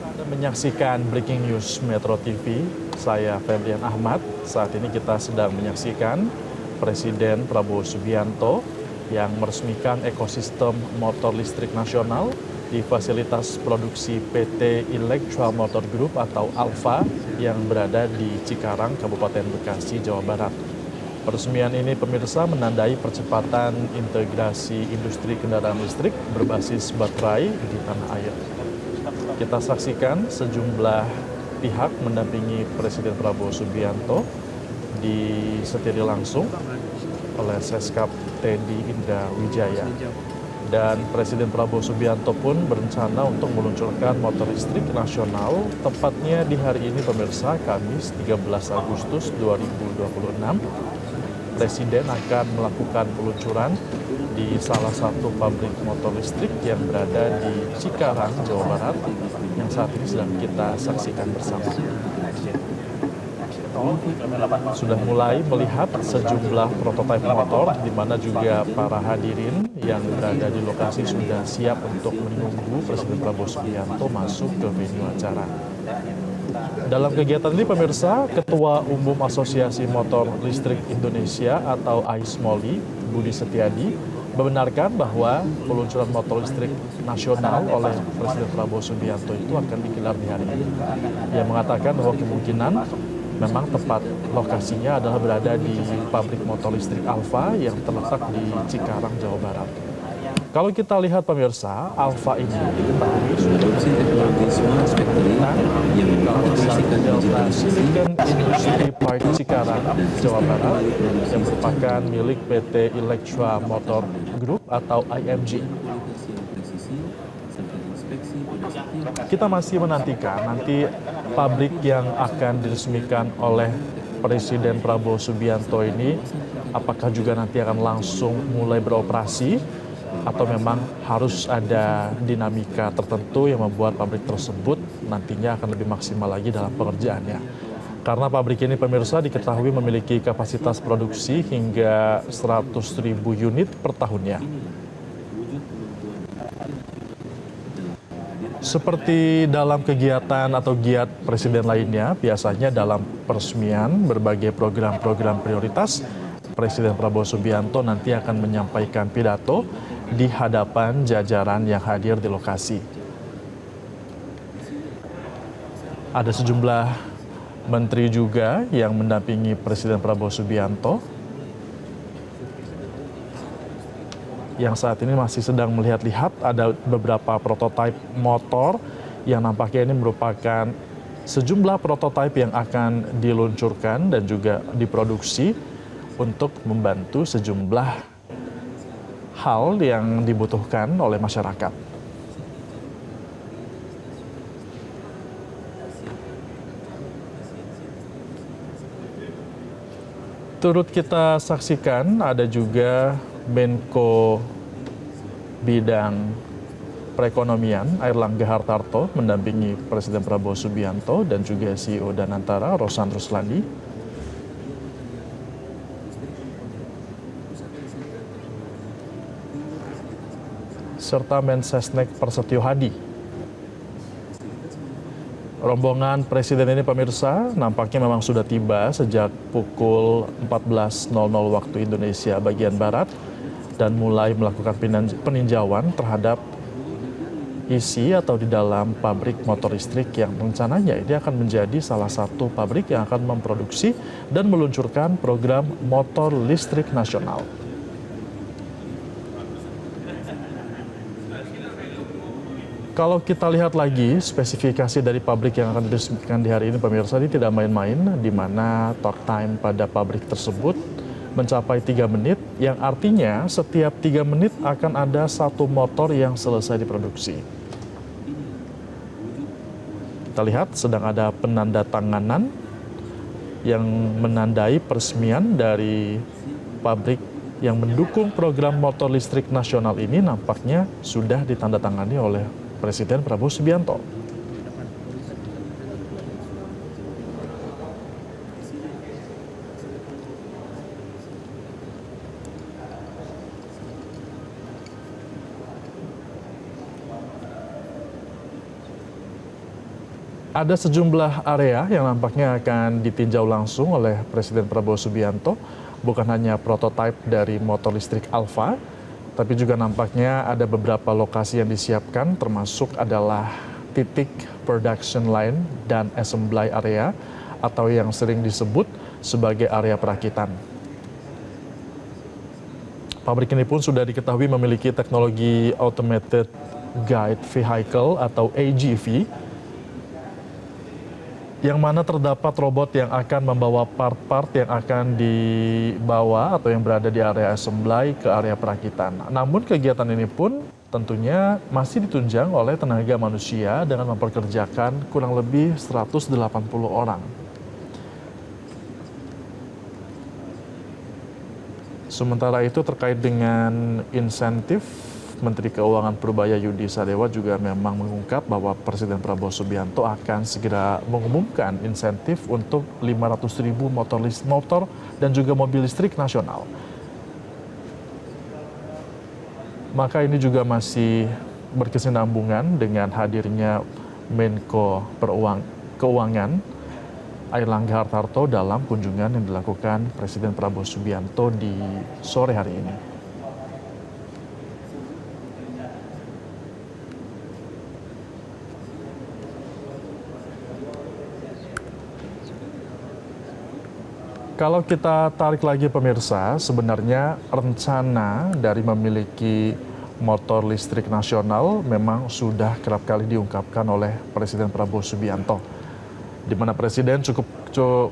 Anda menyaksikan Breaking News Metro TV, saya Febrian Ahmad. Saat ini kita sedang menyaksikan Presiden Prabowo Subianto yang meresmikan ekosistem motor listrik nasional di fasilitas produksi PT Electra Motor Group atau Alfa yang berada di Cikarang, Kabupaten Bekasi, Jawa Barat. Peresmian ini pemirsa menandai percepatan integrasi industri kendaraan listrik berbasis baterai di tanah air. Kita saksikan sejumlah pihak mendampingi Presiden Prabowo Subianto disetiri langsung oleh Seskap Teddy Indra Wijaya. Dan Presiden Prabowo Subianto pun berencana untuk meluncurkan motor listrik nasional tepatnya di hari ini pemirsa, Kamis 13 Agustus 2026. Presiden akan melakukan peluncuran di salah satu pabrik motor listrik yang berada di Cikarang, Jawa Barat yang saat ini sedang kita saksikan bersama. Sudah mulai melihat sejumlah prototipe motor, di mana juga para hadirin yang berada di lokasi sudah siap untuk menunggu Presiden Prabowo Subianto masuk ke venue acara. Dalam kegiatan ini pemirsa, Ketua Umum Asosiasi Motor Listrik Indonesia atau AISMOLI, Budi Setiadi, membenarkan bahwa peluncuran motor listrik nasional oleh Presiden Prabowo Subianto itu akan digelar di hari ini. Ia mengatakan bahwa kemungkinan memang tepat lokasinya adalah berada di pabrik motor listrik Alfa yang terletak di Cikarang, Jawa Barat. Kalau kita lihat pemirsa, Alfa ini diketahui sudah Silicon Industry Park Cikarang, Jawa Barat yang merupakan milik PT Electra Motor Group atau IMG. Kita masih menantikan nanti pabrik yang akan diresmikan oleh Presiden Prabowo Subianto ini apakah juga nanti akan langsung mulai beroperasi atau memang harus ada dinamika tertentu yang membuat pabrik tersebut nantinya akan lebih maksimal lagi dalam pengerjaannya. Karena pabrik ini pemirsa diketahui memiliki kapasitas produksi hingga 100.000 unit per tahunnya. Seperti dalam kegiatan atau giat presiden lainnya, biasanya dalam peresmian berbagai program-program prioritas, Presiden Prabowo Subianto nanti akan menyampaikan pidato di hadapan jajaran yang hadir di lokasi. Ada sejumlah menteri juga yang mendampingi Presiden Prabowo Subianto yang saat ini masih sedang melihat-lihat. Ada beberapa prototipe motor yang nampaknya ini merupakan sejumlah prototipe yang akan diluncurkan dan juga diproduksi untuk membantu sejumlah hal yang dibutuhkan oleh masyarakat. Turut kita saksikan ada juga Menko Bidang Perekonomian Airlangga Hartarto mendampingi Presiden Prabowo Subianto dan juga CEO Danantara Rosan Ruslandi. Serta Mensesnek Prasetyo Hadi. Rombongan Presiden ini pemirsa nampaknya memang sudah tiba sejak pukul 14.00 waktu Indonesia bagian Barat dan mulai melakukan peninjauan terhadap isi atau di dalam pabrik motor listrik yang rencananya ini akan menjadi salah satu pabrik yang akan memproduksi dan meluncurkan program motor listrik nasional. Kalau kita lihat lagi spesifikasi dari pabrik yang akan diresmikan di hari ini pemirsa, ini tidak main-main, di mana talk time pada pabrik tersebut mencapai 3 menit, yang artinya setiap 3 menit akan ada satu motor yang selesai diproduksi. Kita lihat sedang ada penandatanganan yang menandai peresmian dari pabrik yang mendukung program motor listrik nasional ini nampaknya sudah ditandatangani oleh Presiden Prabowo Subianto. Ada sejumlah area yang nampaknya akan ditinjau langsung oleh Presiden Prabowo Subianto, bukan hanya prototipe dari motor listrik Alfa, tapi juga nampaknya ada beberapa lokasi yang disiapkan, termasuk adalah titik production line dan assembly area atau yang sering disebut sebagai area perakitan. Pabrik ini pun sudah diketahui memiliki teknologi Automated Guide Vehicle atau AGV, yang mana terdapat robot yang akan membawa part-part yang akan dibawa atau yang berada di area assembly ke area perakitan. Namun kegiatan ini pun tentunya masih ditunjang oleh tenaga manusia dengan memperkerjakan kurang lebih 180 orang. Sementara itu terkait dengan insentif, Menteri Keuangan Purbaya Yudi Sadewa juga memang mengungkap bahwa Presiden Prabowo Subianto akan segera mengumumkan insentif untuk 500.000 motor dan juga mobil listrik nasional. Maka ini juga masih berkesinambungan dengan hadirnya Menko Keuangan Airlangga Hartarto dalam kunjungan yang dilakukan Presiden Prabowo Subianto di sore hari ini. Kalau kita tarik lagi pemirsa, sebenarnya rencana dari memiliki motor listrik nasional memang sudah kerap kali diungkapkan oleh Presiden Prabowo Subianto. Di mana Presiden cukup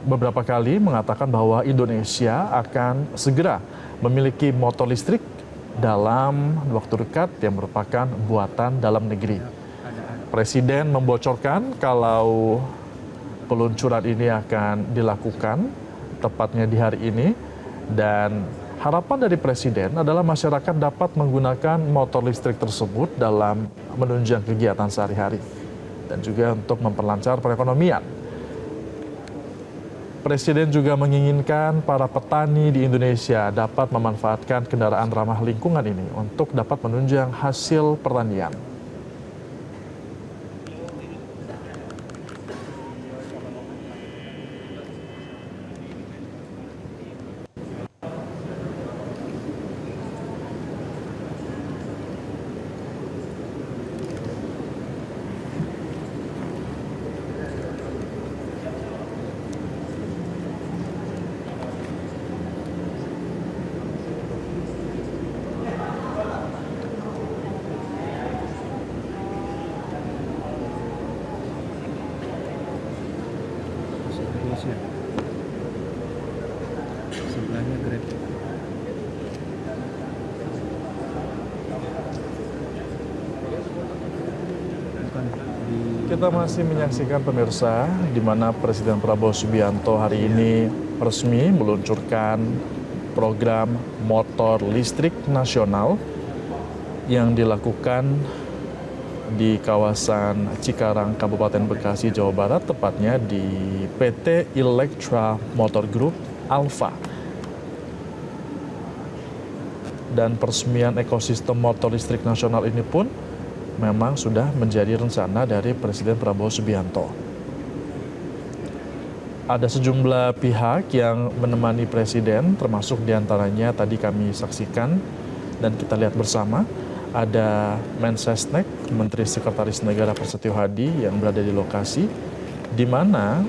beberapa kali mengatakan bahwa Indonesia akan segera memiliki motor listrik dalam waktu dekat yang merupakan buatan dalam negeri. Presiden membocorkan kalau peluncuran ini akan dilakukan tepatnya di hari ini, dan harapan dari Presiden adalah masyarakat dapat menggunakan motor listrik tersebut dalam menunjang kegiatan sehari-hari dan juga untuk memperlancar perekonomian. Presiden juga menginginkan para petani di Indonesia dapat memanfaatkan kendaraan ramah lingkungan ini untuk dapat menunjang hasil pertanian. Sebelahnya Grab. Kita masih menyaksikan pemirsa di mana Presiden Prabowo Subianto hari ini resmi meluncurkan program motor listrik nasional yang dilakukan di kawasan Cikarang, Kabupaten Bekasi, Jawa Barat, tepatnya di PT Electra Motor Group Alfa. Dan peresmian ekosistem motor listrik nasional ini pun memang sudah menjadi rencana dari Presiden Prabowo Subianto. Ada sejumlah pihak yang menemani Presiden, termasuk diantaranya tadi kami saksikan dan kita lihat bersama, ada Mensesnek, Menteri Sekretaris Negara Prasetyo Hadi yang berada di lokasi, di mana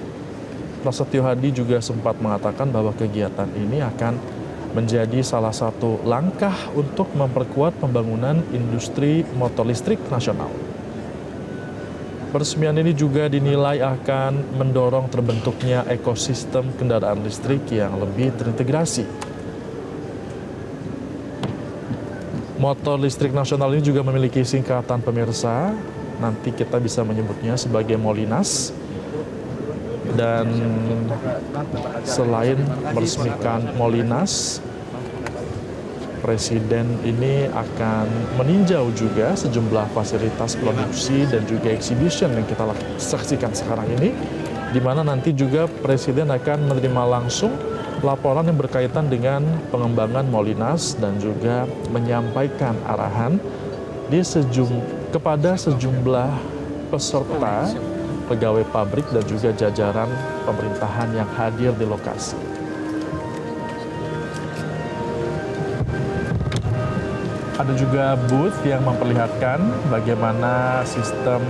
Prasetyo Hadi juga sempat mengatakan bahwa kegiatan ini akan menjadi salah satu langkah untuk memperkuat pembangunan industri motor listrik nasional. Peresmian ini juga dinilai akan mendorong terbentuknya ekosistem kendaraan listrik yang lebih terintegrasi. Motor listrik nasional ini juga memiliki singkatan pemirsa, nanti kita bisa menyebutnya sebagai Molinas. Dan selain meresmikan Molinas, Presiden ini akan meninjau juga sejumlah fasilitas produksi dan juga exhibition yang kita saksikan sekarang ini, di mana nanti juga Presiden akan menerima langsung laporan yang berkaitan dengan pengembangan Molinas dan juga menyampaikan arahan kepada sejumlah peserta pegawai pabrik dan juga jajaran pemerintahan yang hadir di lokasi. Ada juga booth yang memperlihatkan bagaimana sistem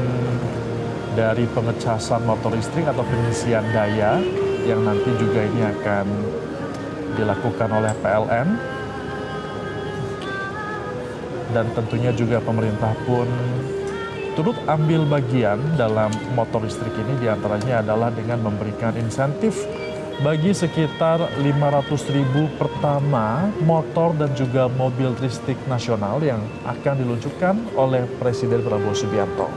dari pengecasan motor listrik atau pengisian daya yang nanti juga ini akan dilakukan oleh PLN. Dan tentunya juga pemerintah pun turut ambil bagian dalam motor listrik ini, diantaranya adalah dengan memberikan insentif bagi sekitar 500.000 pertama motor dan juga mobil listrik nasional yang akan diluncurkan oleh Presiden Prabowo Subianto.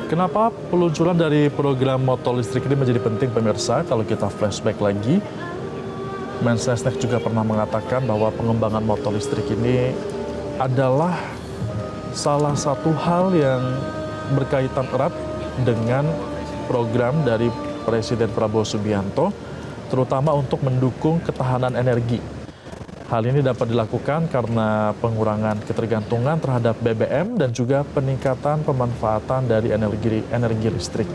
Kenapa peluncuran dari program motor listrik ini menjadi penting pemirsa? Kalau kita flashback lagi, Mensesnek juga pernah mengatakan bahwa pengembangan motor listrik ini adalah salah satu hal yang berkaitan erat dengan program dari Presiden Prabowo Subianto, terutama untuk mendukung ketahanan energi. Hal ini dapat dilakukan karena pengurangan ketergantungan terhadap BBM dan juga peningkatan pemanfaatan dari energi listrik.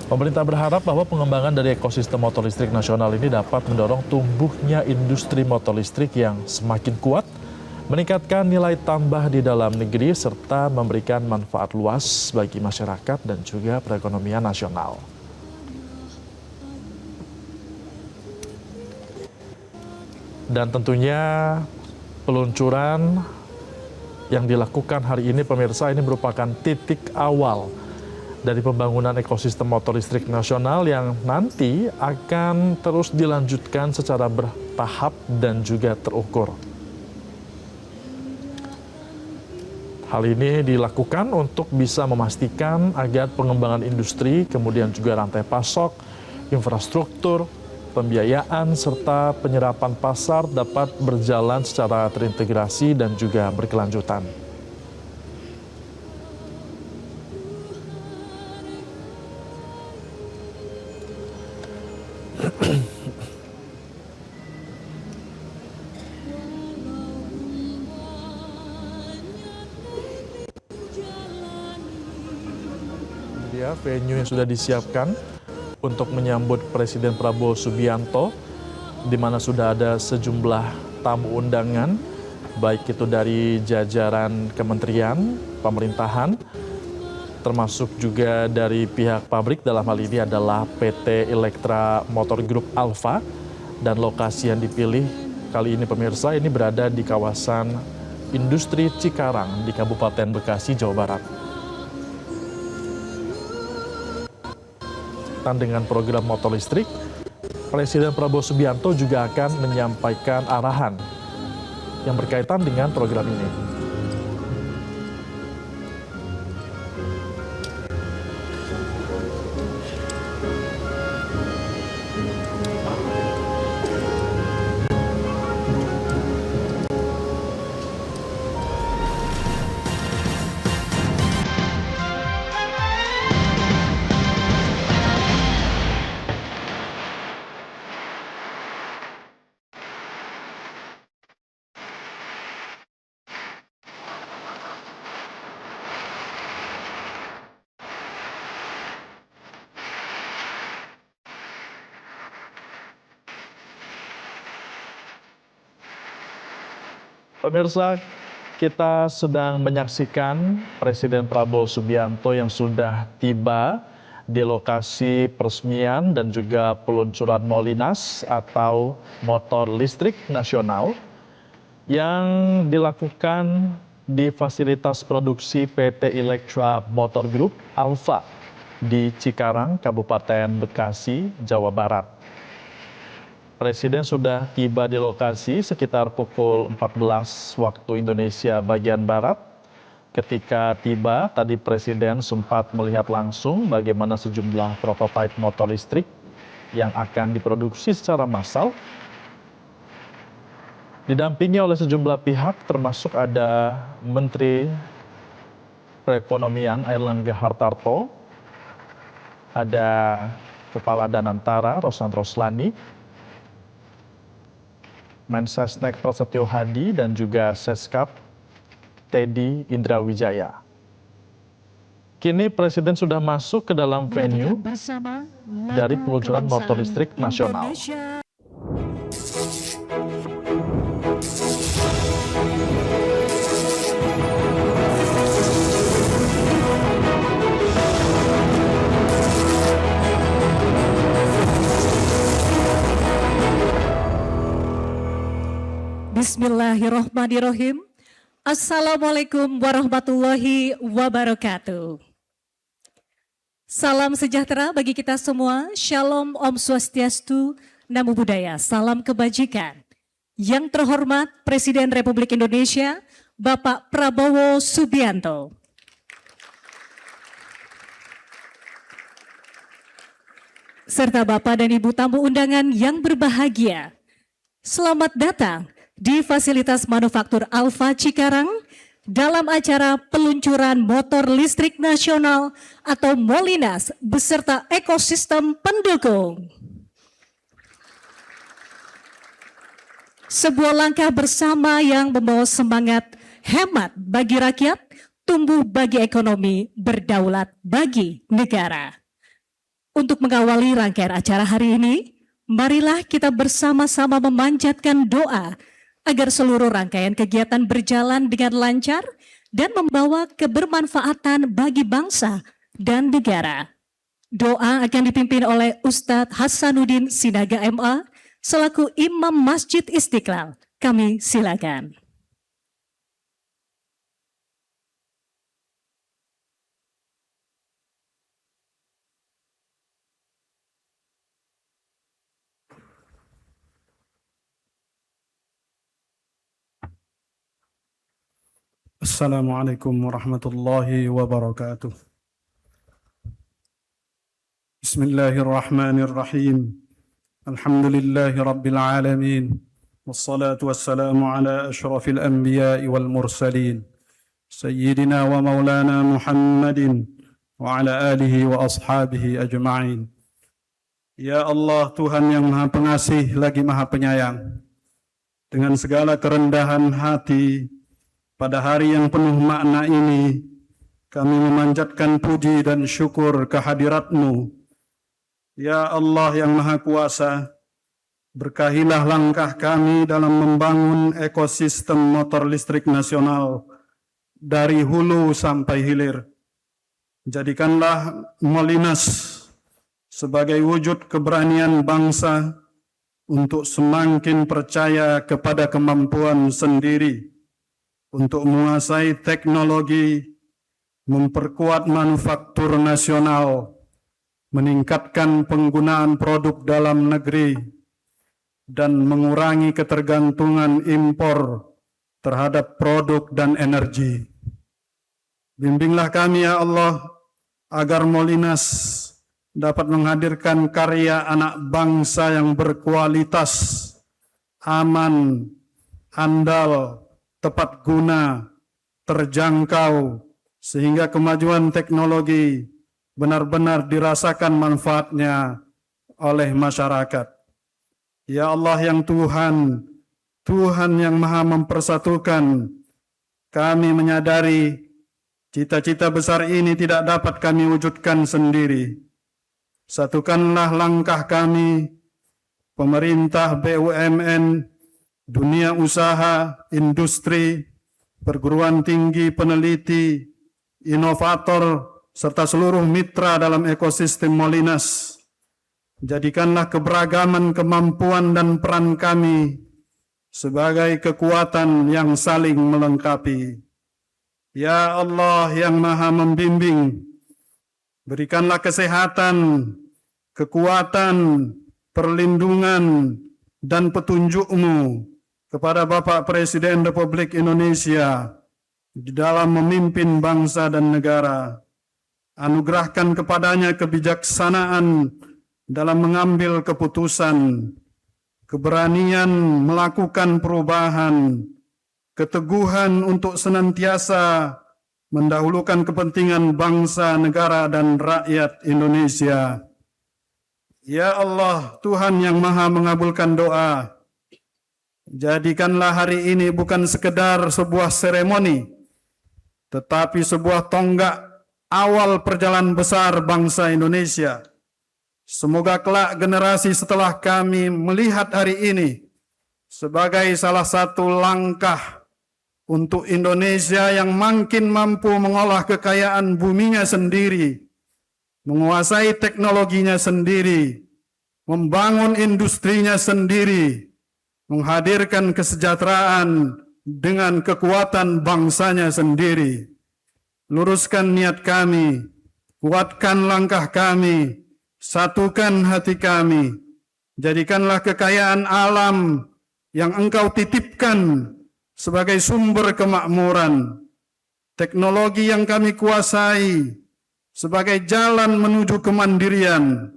Pemerintah berharap bahwa pengembangan dari ekosistem motor listrik nasional ini dapat mendorong tumbuhnya industri motor listrik yang semakin kuat, meningkatkan nilai tambah di dalam negeri, serta memberikan manfaat luas bagi masyarakat dan juga perekonomian nasional. Dan tentunya peluncuran yang dilakukan hari ini pemirsa ini merupakan titik awal dari pembangunan ekosistem motor listrik nasional yang nanti akan terus dilanjutkan secara bertahap dan juga terukur. Hal ini dilakukan untuk bisa memastikan agar pengembangan industri, kemudian juga rantai pasok, infrastruktur, pembiayaan, serta penyerapan pasar dapat berjalan secara terintegrasi dan juga berkelanjutan. Dia venue yang sudah disiapkan untuk menyambut Presiden Prabowo Subianto, di mana sudah ada sejumlah tamu undangan, baik itu dari jajaran kementerian, pemerintahan, termasuk juga dari pihak pabrik. Dalam hal ini adalah PT Elektra Motor Group Alfa, dan lokasi yang dipilih kali ini pemirsa ini berada di kawasan industri Cikarang di Kabupaten Bekasi, Jawa Barat. Dengan program motor listrik, Presiden Prabowo Subianto juga akan menyampaikan arahan yang berkaitan dengan program ini. Pemirsa, kita sedang menyaksikan Presiden Prabowo Subianto yang sudah tiba di lokasi peresmian dan juga peluncuran Molinas atau motor listrik nasional yang dilakukan di fasilitas produksi PT Elektra Motor Group Alfa di Cikarang, Kabupaten Bekasi, Jawa Barat. Presiden sudah tiba di lokasi sekitar pukul 14 waktu Indonesia bagian Barat. Ketika tiba, tadi Presiden sempat melihat langsung bagaimana sejumlah prototipe motor listrik yang akan diproduksi secara massal. Didampingi oleh sejumlah pihak termasuk ada Menteri Perekonomian Airlangga Hartarto, ada Kepala Danantara Rosnantro Slani, Mensesnek Prasetyo Hadi, dan juga Seskap Teddy Indrawijaya. Kini Presiden sudah masuk ke dalam venue dari peluncuran motor listrik nasional. Bismillahirrahmanirrahim. Assalamualaikum warahmatullahi wabarakatuh. Salam sejahtera bagi kita semua. Shalom, Om Swastiastu, Namo Buddhaya, salam kebajikan. Yang terhormat Presiden Republik Indonesia, Bapak Prabowo Subianto. Serta Bapak dan Ibu tamu undangan yang berbahagia. Selamat datang di fasilitas manufaktur Alfa Cikarang dalam acara peluncuran motor listrik nasional atau Molinas beserta ekosistem pendukung. Sebuah langkah bersama yang membawa semangat hemat bagi rakyat, tumbuh bagi ekonomi, berdaulat bagi negara. Untuk mengawali rangkaian acara hari ini, marilah kita bersama-sama memanjatkan doa agar seluruh rangkaian kegiatan berjalan dengan lancar dan membawa kebermanfaatan bagi bangsa dan negara. Doa akan dipimpin oleh Ustadz Hasanuddin Sinaga MA selaku Imam Masjid Istiqlal. Kami silakan. Assalamualaikum warahmatullahi wabarakatuh. Bismillahirrahmanirrahim. Alhamdulillahi rabbil alamin. Wassalatu wassalamu ala ashrafil anbiya'i wal mursalin. Sayyidina wa maulana Muhammadin wa ala alihi wa ashabihi ajma'in. Ya Allah, Tuhan yang Maha Pengasih lagi Maha Penyayang, dengan segala kerendahan hati, pada hari yang penuh makna ini, kami memanjatkan puji dan syukur kehadirat-Mu. Ya Allah yang Maha Kuasa, berkahilah langkah kami dalam membangun ekosistem motor listrik nasional dari hulu sampai hilir. Jadikanlah Molinas sebagai wujud keberanian bangsa untuk semakin percaya kepada kemampuan sendiri, untuk menguasai teknologi, memperkuat manufaktur nasional, meningkatkan penggunaan produk dalam negeri, dan mengurangi ketergantungan impor terhadap produk dan energi. Bimbinglah kami ya Allah, agar Molinas dapat menghadirkan karya anak bangsa yang berkualitas, aman, handal, tepat guna, terjangkau, sehingga kemajuan teknologi benar-benar dirasakan manfaatnya oleh masyarakat. Ya Allah yang Tuhan, Tuhan yang Maha Mempersatukan, kami menyadari cita-cita besar ini tidak dapat kami wujudkan sendiri. Satukanlah langkah kami, pemerintah, BUMN, dunia usaha, industri, perguruan tinggi, peneliti, inovator, serta seluruh mitra dalam ekosistem Molinas. Jadikanlah keberagaman kemampuan dan peran kami sebagai kekuatan yang saling melengkapi. Ya Allah yang Maha Membimbing, berikanlah kesehatan, kekuatan, perlindungan, dan petunjuk-Mu kepada Bapak Presiden Republik Indonesia di dalam memimpin bangsa dan negara. Anugerahkan kepadanya kebijaksanaan dalam mengambil keputusan, keberanian melakukan perubahan, keteguhan untuk senantiasa mendahulukan kepentingan bangsa, negara, dan rakyat Indonesia. Ya Allah, Tuhan yang Maha mengabulkan doa, jadikanlah hari ini bukan sekedar sebuah seremoni, tetapi sebuah tonggak awal perjalanan besar bangsa Indonesia. Semoga kelak generasi setelah kami melihat hari ini sebagai salah satu langkah untuk Indonesia yang makin mampu mengolah kekayaan buminya sendiri, menguasai teknologinya sendiri, membangun industrinya sendiri, menghadirkan kesejahteraan dengan kekuatan bangsanya sendiri. Luruskan niat kami, kuatkan langkah kami, satukan hati kami, jadikanlah kekayaan alam yang Engkau titipkan sebagai sumber kemakmuran, teknologi yang kami kuasai sebagai jalan menuju kemandirian,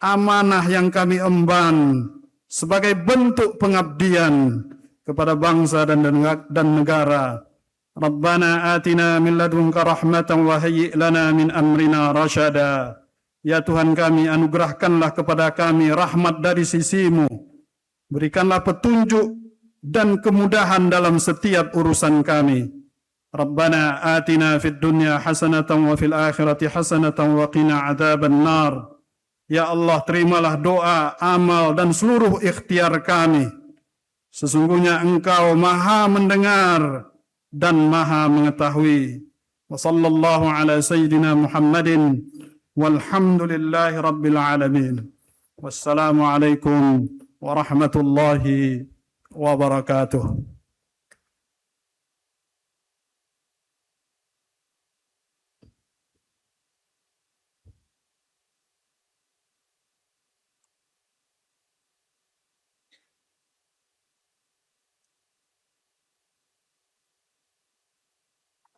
amanah yang kami emban sebagai bentuk pengabdian kepada bangsa dan negara. Rabbana atina min ladunka rahmatan wa hayyi' lana min amrina rasyada. Ya Tuhan kami, anugerahkanlah kepada kami rahmat dari sisi-Mu. Berikanlah petunjuk dan kemudahan dalam setiap urusan kami. Rabbana atina fid dunya hasanatan wa fil akhirati hasanatan wa qina adzaban nar. Ya Allah, terimalah doa, amal, dan seluruh ikhtiar kami. Sesungguhnya Engkau Maha mendengar dan Maha mengetahui. Wa sallallahu ala sayyidina Muhammadin walhamdulillahi rabbil alamin. Wassalamualaikum warahmatullahi wabarakatuh.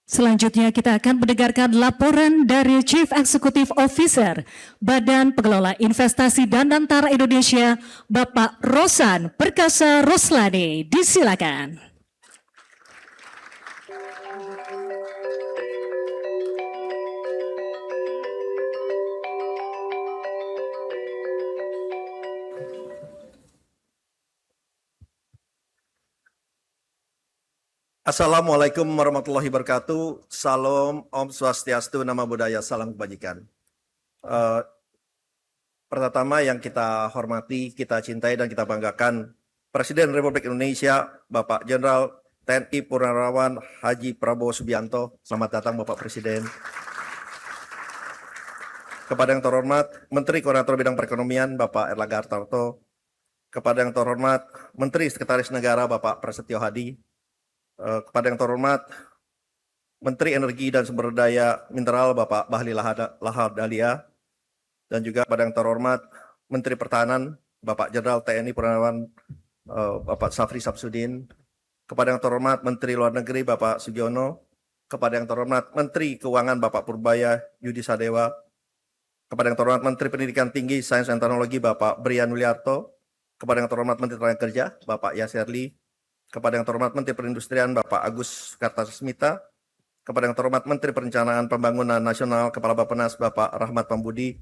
Selanjutnya kita akan mendengarkan laporan dari Chief Executive Officer Badan Pengelola Investasi dan Antara Indonesia, Bapak Rosan Perkasa Roslani. Disilakan. Assalamualaikum warahmatullahi wabarakatuh. Salam, Om Swastiastu, Namo Buddhaya, salam kebajikan. Pertama yang kita hormati, kita cintai, dan kita banggakan, Presiden Republik Indonesia, Bapak Jenderal TNI Purnawirawan Haji Prabowo Subianto. Selamat datang Bapak Presiden. Kepada yang terhormat Menteri Koordinator Bidang Perekonomian, Bapak Erlangga Hartarto. Kepada yang terhormat Menteri Sekretaris Negara, Bapak Prasetyo Hadi. Kepada yang terhormat Menteri Energi dan Sumber Daya Mineral Bapak Bahlil Lahadalia, dan juga kepada yang terhormat Menteri Pertahanan Bapak Jenderal TNI Purnawirawan Bapak Safri Samsudin, kepada yang terhormat Menteri Luar Negeri Bapak Sugiono, kepada yang terhormat Menteri Keuangan Bapak Purbaya Yudi Sadewa, kepada yang terhormat Menteri Pendidikan Tinggi, Sains dan Teknologi Bapak Brian Wiliarto, kepada yang terhormat Menteri Tenaga Kerja Bapak Yasserli, kepada yang terhormat Menteri Perindustrian Bapak Agus Kartasasmita, kepada yang terhormat Menteri Perencanaan Pembangunan Nasional Kepala Bappenas Bapak Rahmat Pambudi,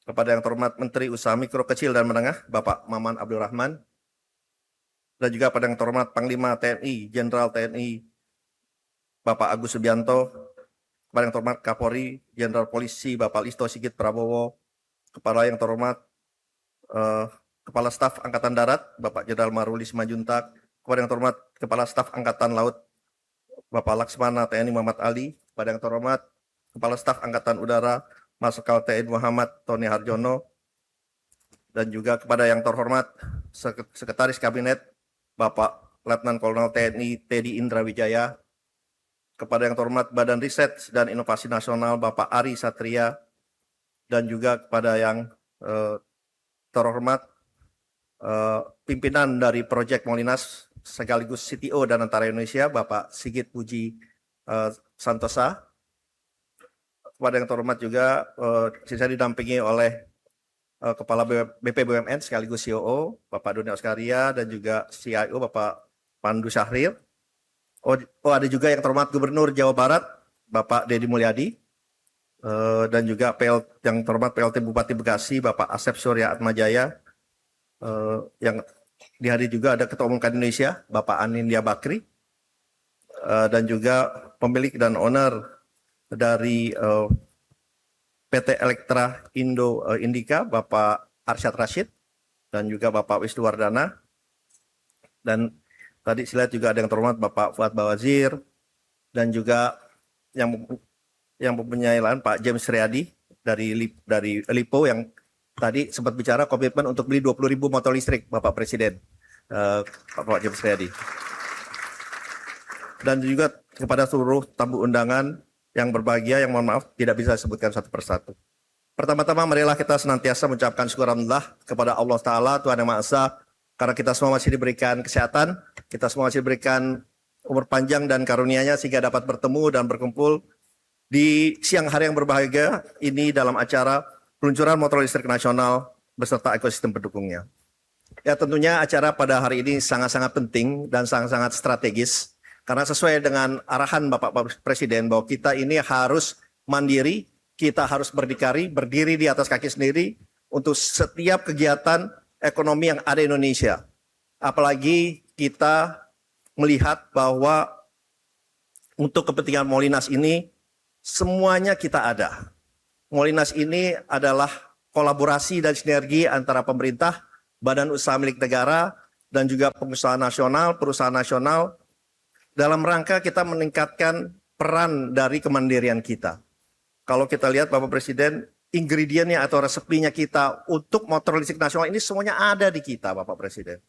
kepada yang terhormat Menteri Usaha Mikro Kecil dan Menengah Bapak Maman Abdul Rahman, dan juga pada yang terhormat Panglima TNI Jenderal TNI Bapak Agus Subianto, kepada yang terhormat Kapolri Jenderal Polisi Bapak Listo Sigit Prabowo, kepada yang terhormat Kepala Staf Angkatan Darat Bapak Jenderal Maruli Simanjuntak, kepada yang terhormat Kepala Staf Angkatan Laut Bapak Laksmana TNI Muhammad Ali, kepada yang terhormat Kepala Staf Angkatan Udara Marsikal TNI Muhammad Tony Harjono, dan juga kepada yang terhormat Sekretaris Kabinet Bapak Letnan Kolonel TNI Teddy Indra Wijaya, kepada yang terhormat Badan Riset dan Inovasi Nasional Bapak Ari Satria, dan juga kepada yang terhormat pimpinan dari Project Molinas sekaligus CTO dan Antara Indonesia Bapak Sigit Puji Santosa, kepada yang terhormat juga saya didampingi oleh Kepala BP BUMN sekaligus COO Bapak Doni Oskaria, dan juga CIO Bapak Pandu Syahril. Ada juga yang terhormat Gubernur Jawa Barat Bapak Deddy Mulyadi, dan juga yang terhormat PLT Bupati Bekasi, Bapak Asep Surya Atmajaya, yang dihadiri juga ada Ketua Umum Kadin Indonesia, Bapak Anindya Bakri, dan juga pemilik dan owner dari PT Elektra Indo Indika, Bapak Arsyad Rashid, dan juga Bapak Wisnuwardana. Dan tadi saya lihat juga ada yang terhormat Bapak Fuad Bawazir, dan juga yang mempunyai lahan Pak James Riyadi dari Lipo yang tadi sempat bicara komitmen untuk beli 20.000 motor listrik, Bapak Presiden, Bapak James Riyadi. Dan juga kepada seluruh tamu undangan yang berbahagia, yang mohon maaf tidak bisa disebutkan satu persatu. Pertama-tama marilah kita senantiasa mengucapkan syukur alhamdulillah kepada Allah Ta'ala, Tuhan Yang Maha Esa, karena kita semua masih diberikan kesehatan, kita semua masih diberikan umur panjang dan karunia-Nya sehingga dapat bertemu dan berkumpul di siang hari yang berbahagia ini dalam acara peluncuran motor listrik nasional beserta ekosistem pendukungnya. Ya, tentunya acara pada hari ini sangat-sangat penting dan sangat-sangat strategis karena sesuai dengan arahan Bapak Presiden bahwa kita ini harus mandiri, kita harus berdiri di atas kaki sendiri untuk setiap kegiatan ekonomi yang ada di Indonesia. Apalagi kita melihat bahwa untuk kepentingan Molinas ini semuanya kita ada. Molinas ini adalah kolaborasi dan sinergi antara pemerintah, badan usaha milik negara, dan juga pengusaha nasional, perusahaan nasional, dalam rangka kita meningkatkan peran dari kemandirian kita. Kalau kita lihat Bapak Presiden, ingredientnya atau resepinya kita untuk motor listrik nasional ini semuanya ada di kita, Bapak Presiden.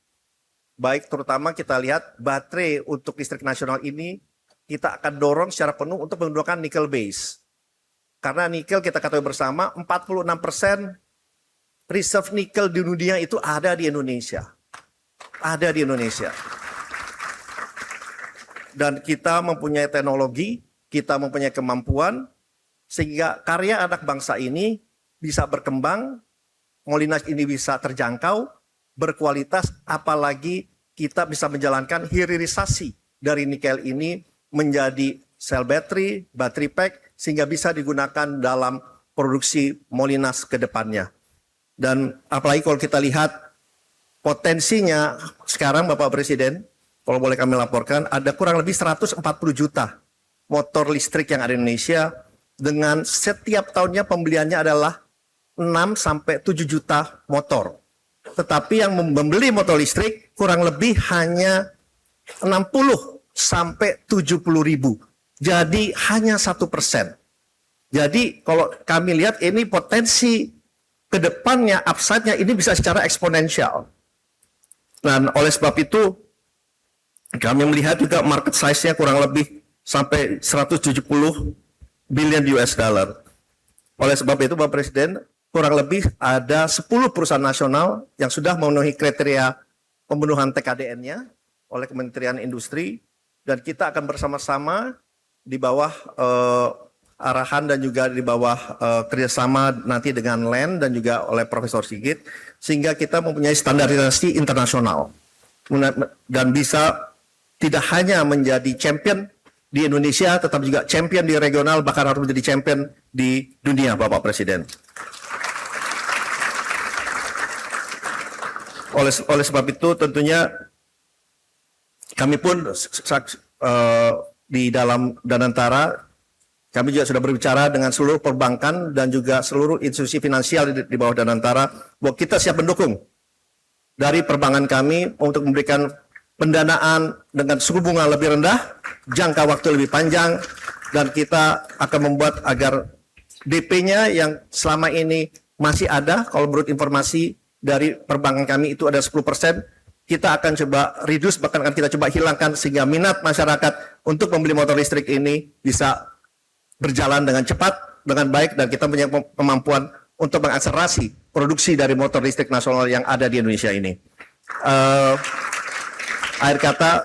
Baik terutama kita lihat baterai untuk listrik nasional ini, kita akan dorong secara penuh untuk menggunakan nickel base. Karena nikel kita ketahui bersama 46% reserve nikel di dunia itu ada di Indonesia. Ada di Indonesia. Dan kita mempunyai teknologi, kita mempunyai kemampuan, sehingga karya anak bangsa ini bisa berkembang, Molinas ini bisa terjangkau, berkualitas, apalagi kita bisa menjalankan hilirisasi dari nikel ini menjadi sel baterai, battery pack, sehingga bisa digunakan dalam produksi Molinas ke depannya. Dan apalagi kalau kita lihat potensinya sekarang Bapak Presiden, kalau boleh kami laporkan, ada kurang lebih 140 juta motor listrik yang ada di Indonesia, dengan setiap tahunnya pembeliannya adalah 6 sampai 7 juta motor. Tetapi yang membeli motor listrik kurang lebih hanya 60 sampai 70 ribu. Jadi hanya 1%. Jadi kalau kami lihat ini potensi ke depannya, upside-nya ini bisa secara eksponensial. Dan oleh sebab itu kami melihat juga market size-nya kurang lebih sampai 170 billion US dollar. Oleh sebab itu Bapak Presiden, kurang lebih ada 10 perusahaan nasional yang sudah memenuhi kriteria pembunuhan TKDN-nya oleh Kementerian Industri, dan kita akan bersama-sama di bawah arahan dan juga di bawah kerjasama nanti dengan LEN dan juga oleh Profesor Sigit, sehingga kita mempunyai standarisasi internasional dan bisa tidak hanya menjadi champion di Indonesia, tetap juga champion di regional, bahkan harus menjadi champion di dunia, Bapak Presiden. Oleh sebab itu tentunya kami pun di dalam Danantara, kami juga sudah berbicara dengan seluruh perbankan dan juga seluruh institusi finansial di bawah Danantara, bahwa kita siap mendukung dari perbankan kami untuk memberikan pendanaan dengan suku bunga lebih rendah, jangka waktu lebih panjang, dan kita akan membuat agar DP-nya yang selama ini masih ada, kalau menurut informasi dari perbankan kami itu ada 10%, kita akan coba reduce, bahkan akan kita coba hilangkan sehingga minat masyarakat untuk membeli motor listrik ini bisa berjalan dengan cepat, dengan baik, dan kita punya kemampuan untuk mengakselerasi produksi dari motor listrik nasional yang ada di Indonesia ini. Akhir kata,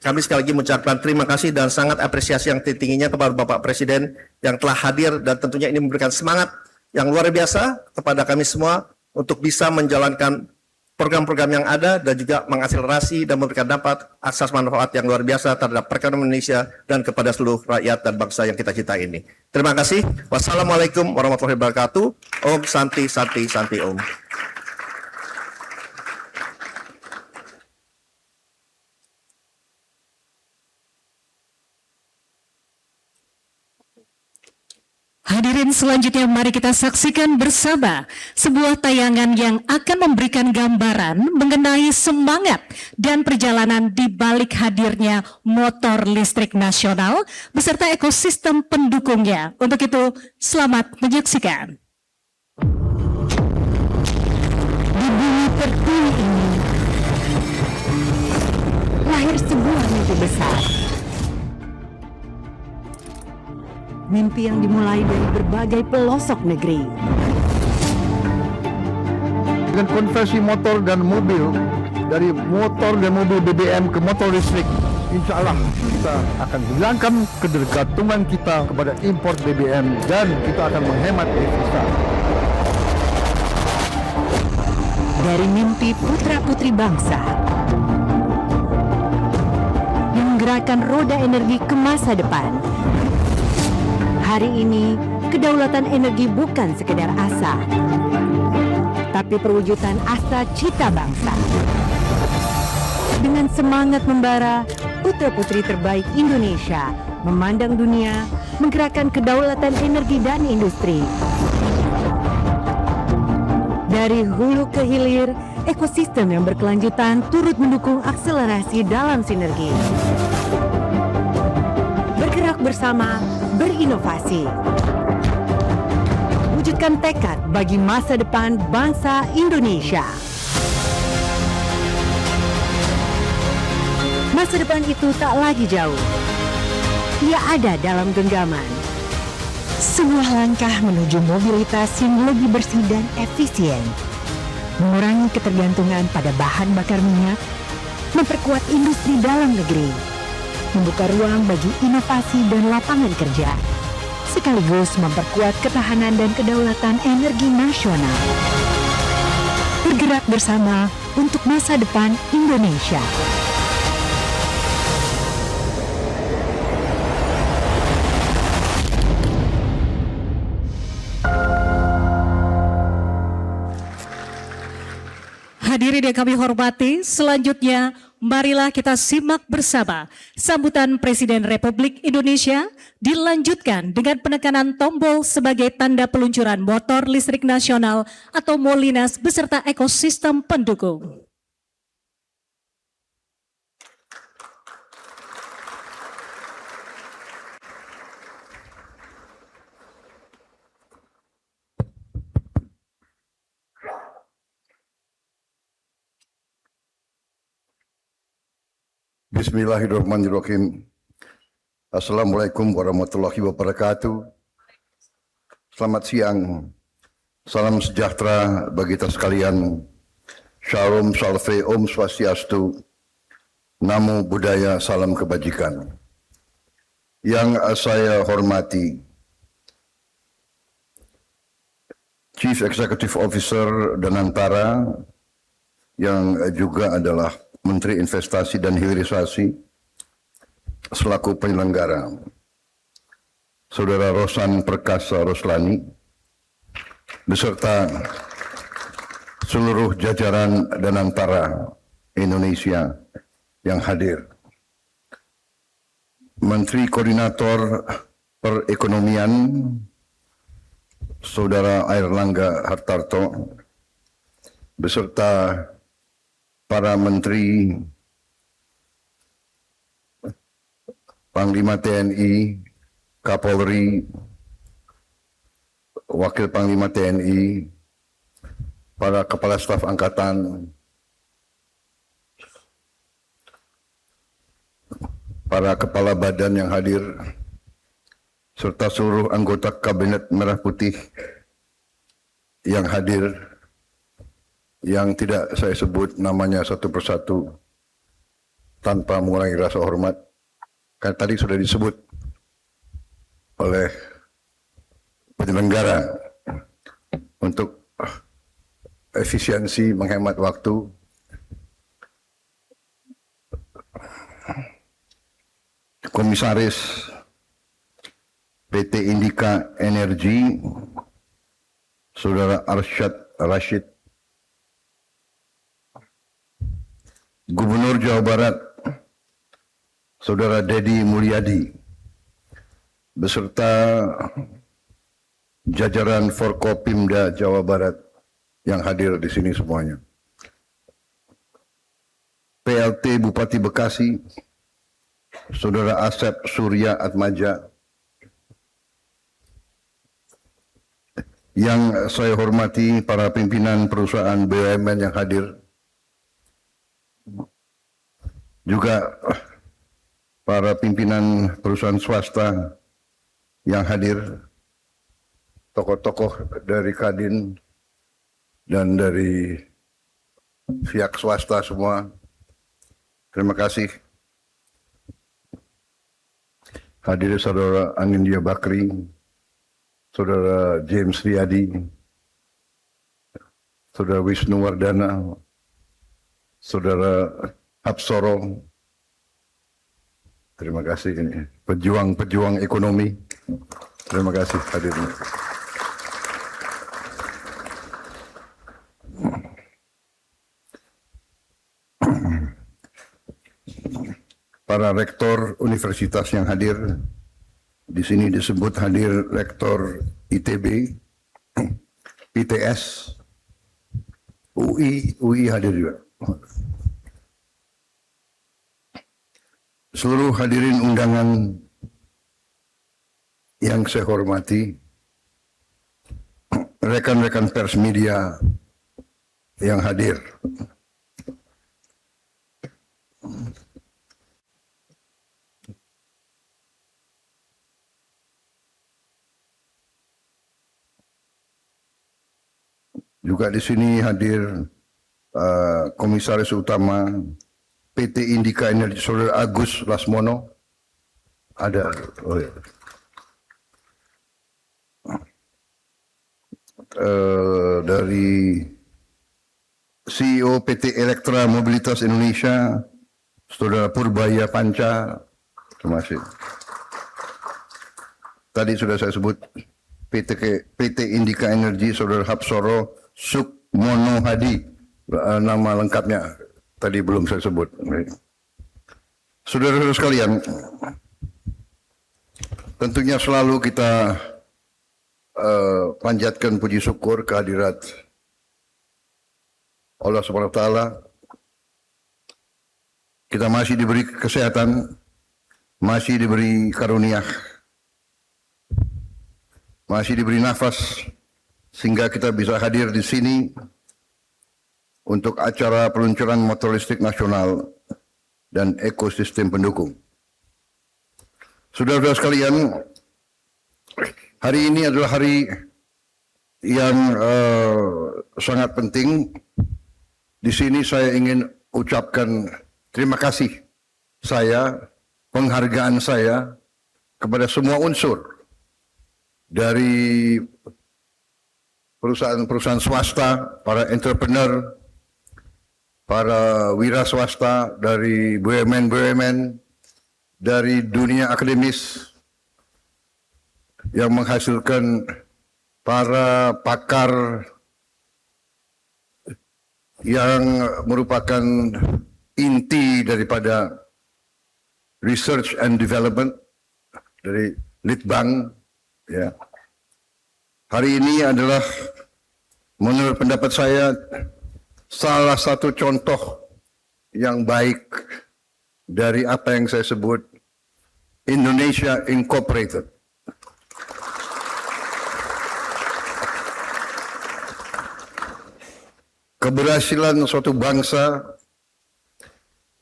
kami sekali lagi mengucapkan terima kasih dan sangat apresiasi yang tingginya kepada Bapak Presiden yang telah hadir, dan tentunya ini memberikan semangat yang luar biasa kepada kami semua untuk bisa menjalankan program-program yang ada dan juga mengakselerasi dan memberikan dampak asas manfaat yang luar biasa terhadap perekonomian Indonesia dan kepada seluruh rakyat dan bangsa yang kita cintai ini. Terima kasih. Wassalamualaikum warahmatullahi wabarakatuh. Om Santi Santi Santi Om. Hadirin selanjutnya mari kita saksikan bersama sebuah tayangan yang akan memberikan gambaran mengenai semangat dan perjalanan di balik hadirnya motor listrik nasional beserta ekosistem pendukungnya. Untuk itu, selamat menyaksikan. Di bumi tertuni ini lahir sebuah mimpi besar. Mimpi yang dimulai dari berbagai pelosok negeri. Dengan konversi motor dan mobil, dari motor dan mobil BBM ke motor listrik, insya Allah kita akan hilangkan ketergantungan kita kepada impor BBM dan kita akan menghemat devisa. Dari mimpi putra-putri bangsa yang menggerakkan roda energi ke masa depan. Hari ini, kedaulatan energi bukan sekedar asa, tapi perwujudan asa cita bangsa. Dengan semangat membara, putra-putri terbaik Indonesia memandang dunia, menggerakkan kedaulatan energi dan industri. Dari hulu ke hilir, ekosistem yang berkelanjutan turut mendukung akselerasi dalam sinergi. Bergerak bersama, berinovasi. Wujudkan tekad bagi masa depan bangsa Indonesia. Masa depan itu tak lagi jauh. Ia ada dalam genggaman. Sebuah langkah menuju mobilitas yang lebih bersih dan efisien. Mengurangi ketergantungan pada bahan bakar minyak, memperkuat industri dalam negeri, membuka ruang bagi inovasi dan lapangan kerja, sekaligus memperkuat ketahanan dan kedaulatan energi nasional. Bergerak bersama untuk masa depan Indonesia. Hadirin yang kami hormati, selanjutnya marilah kita simak bersama sambutan Presiden Republik Indonesia dilanjutkan dengan penekanan tombol sebagai tanda peluncuran motor listrik nasional atau Molinas beserta ekosistem pendukung. Bismillahirrahmanirrahim. Assalamualaikum warahmatullahi wabarakatuh. Selamat siang. Salam sejahtera bagi kita sekalian. Shalom, salve, om swastiastu. Namo Buddhaya, salam kebajikan. Yang saya hormati Chief Executive Officer Danantara, yang juga adalah Menteri Investasi dan Hilirisasi selaku penyelenggara, Saudara Rosan Perkasa Roslani, beserta seluruh jajaran Danantara Indonesia yang hadir, Menteri Koordinator Perekonomian, Saudara Airlangga Hartarto, beserta para Menteri, Panglima TNI, Kapolri, Wakil Panglima TNI, para Kepala Staf Angkatan, para Kepala Badan yang hadir, serta seluruh anggota Kabinet Merah Putih yang hadir, yang tidak saya sebut namanya satu persatu tanpa mengurangi rasa hormat, karena tadi sudah disebut oleh penyelenggara untuk efisiensi, menghemat waktu. Komisaris PT Indika Energi, Saudara Arsyad Rashid. Gubernur Jawa Barat, Saudara Dedi Mulyadi, beserta jajaran Forkopimda Jawa Barat yang hadir di sini semuanya. PLT Bupati Bekasi, Saudara Asep Surya Atmaja. Yang saya hormati para pimpinan perusahaan BUMN yang hadir. Juga para pimpinan perusahaan swasta yang hadir. Tokoh-tokoh dari Kadin dan dari pihak swasta semua. Terima kasih. Hadir Saudara Anindya Bakri, Saudara James Riyadi, Saudara Wisnu Wardana, Saudara Hapsoro. Terima kasih ini pejuang-pejuang ekonomi. Terima kasih hadirnya. Para rektor universitas yang hadir, di sini disebut hadir rektor ITB, ITS, UI hadir juga. Seluruh hadirin undangan yang saya hormati, rekan-rekan pers media yang hadir. Juga di sini hadir Komisaris Utama PT Indika Energi, Saudara Agus Lasmono. Ada. Oh ya. Dari CEO PT Elektra Mobilitas Indonesia, Saudara Purbaya Panca. Terima kasih. Tadi sudah saya sebut PT Indika Energi, Saudara Hapsoro Sukmono Hadi, nama lengkapnya tadi belum saya sebut. Saudara-saudara sekalian, tentunya selalu kita panjatkan puji syukur kehadirat Allah Subhanahu wa taala. Kita masih diberi kesehatan, masih diberi karunia, masih diberi nafas, sehingga kita bisa hadir di sini untuk acara peluncuran motor listrik nasional dan ekosistem pendukung. Saudara-saudara sekalian, hari ini adalah hari yang sangat penting. Di sini saya ingin ucapkan terima kasih saya, penghargaan saya kepada semua unsur dari perusahaan-perusahaan swasta, para entrepreneur, para wira swasta, dari BUMN, dari dunia akademis yang menghasilkan para pakar yang merupakan inti daripada research and development dari Litbang, ya. Hari ini adalah menurut pendapat saya salah satu contoh yang baik dari apa yang saya sebut Indonesia Incorporated. Keberhasilan suatu bangsa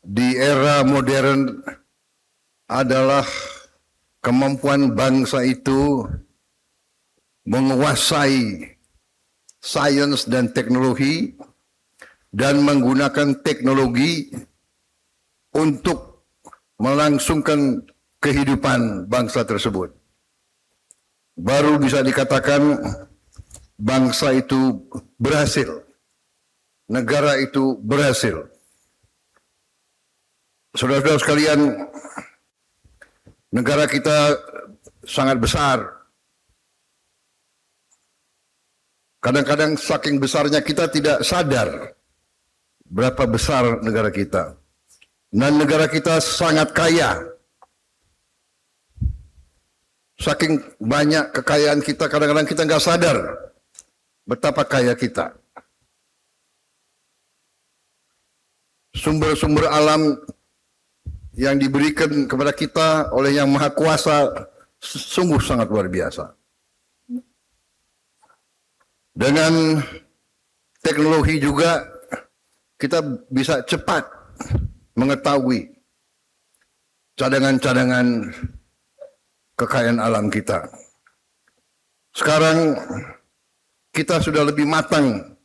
di era modern adalah kemampuan bangsa itu menguasai sains dan teknologi dan menggunakan teknologi untuk melangsungkan kehidupan bangsa tersebut. Baru bisa dikatakan bangsa itu berhasil negara itu berhasil. Saudara-saudara sekalian, negara kita sangat besar. Kadang-kadang saking besarnya kita tidak sadar berapa besar negara kita. Dan negara kita sangat kaya. Saking banyak kekayaan kita, kadang-kadang kita nggak sadar betapa kaya kita. Sumber-sumber alam yang diberikan kepada kita oleh Yang Maha Kuasa sungguh sangat luar biasa. Dengan teknologi juga kita bisa cepat mengetahui cadangan-cadangan kekayaan alam kita. Sekarang kita sudah lebih matang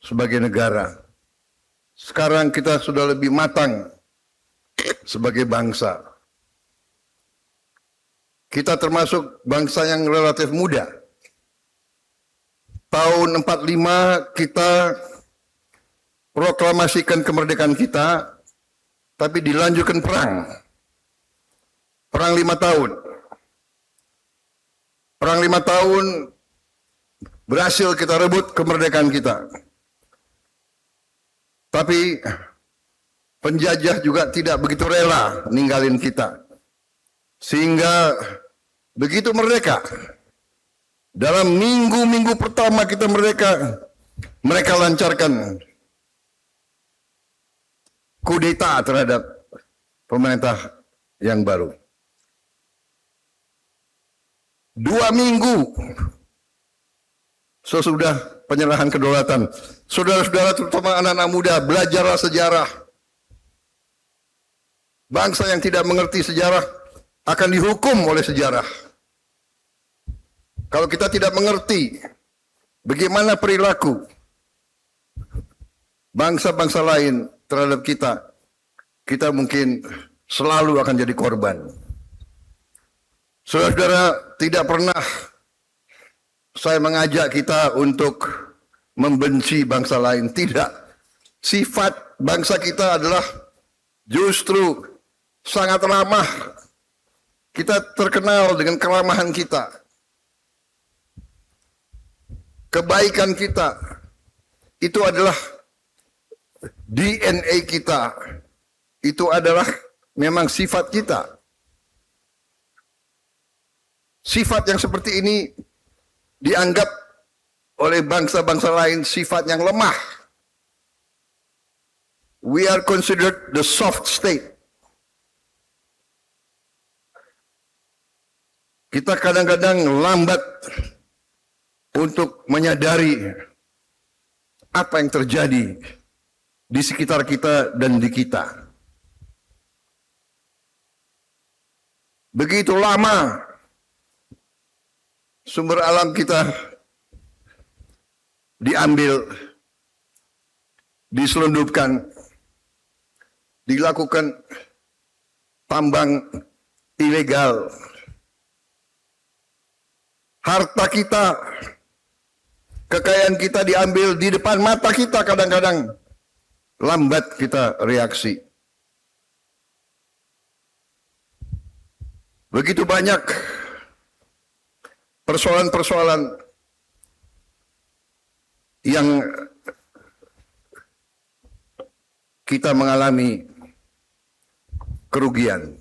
sebagai negara. Sekarang kita sudah lebih matang sebagai bangsa. Kita termasuk bangsa yang relatif muda. Tahun 45 kita proklamasikan kemerdekaan kita, tapi dilanjutkan perang. Perang 5 tahun. Perang 5 tahun berhasil kita rebut kemerdekaan kita. Tapi penjajah juga tidak begitu rela ninggalin kita. Sehingga begitu merdeka, dalam minggu-minggu pertama kita merdeka, mereka lancarkan kudeta terhadap pemerintah yang baru. 2 minggu sesudah penyerahan kedaulatan, saudara-saudara terutama anak-anak muda, belajarlah sejarah. Bangsa yang tidak mengerti sejarah akan dihukum oleh sejarah. Kalau kita tidak mengerti bagaimana perilaku bangsa-bangsa lain terhadap kita, kita mungkin selalu akan jadi korban. Saudara-saudara, tidak pernah saya mengajak kita untuk membenci bangsa lain. Tidak. Sifat bangsa kita adalah justru sangat ramah. Kita terkenal dengan keramahan kita. Kebaikan kita. Itu adalah DNA kita. Itu adalah memang sifat kita. Sifat yang seperti ini dianggap oleh bangsa-bangsa lain sifat yang lemah. We are considered the soft state. Kita kadang-kadang lambat untuk menyadari apa yang terjadi di sekitar kita dan di kita. Begitu lama sumber alam kita diambil, diselundupkan, dilakukan tambang ilegal. Harta kita, kekayaan kita diambil di depan mata kita, kadang-kadang lambat kita reaksi. Begitu banyak persoalan-persoalan yang kita mengalami kerugian.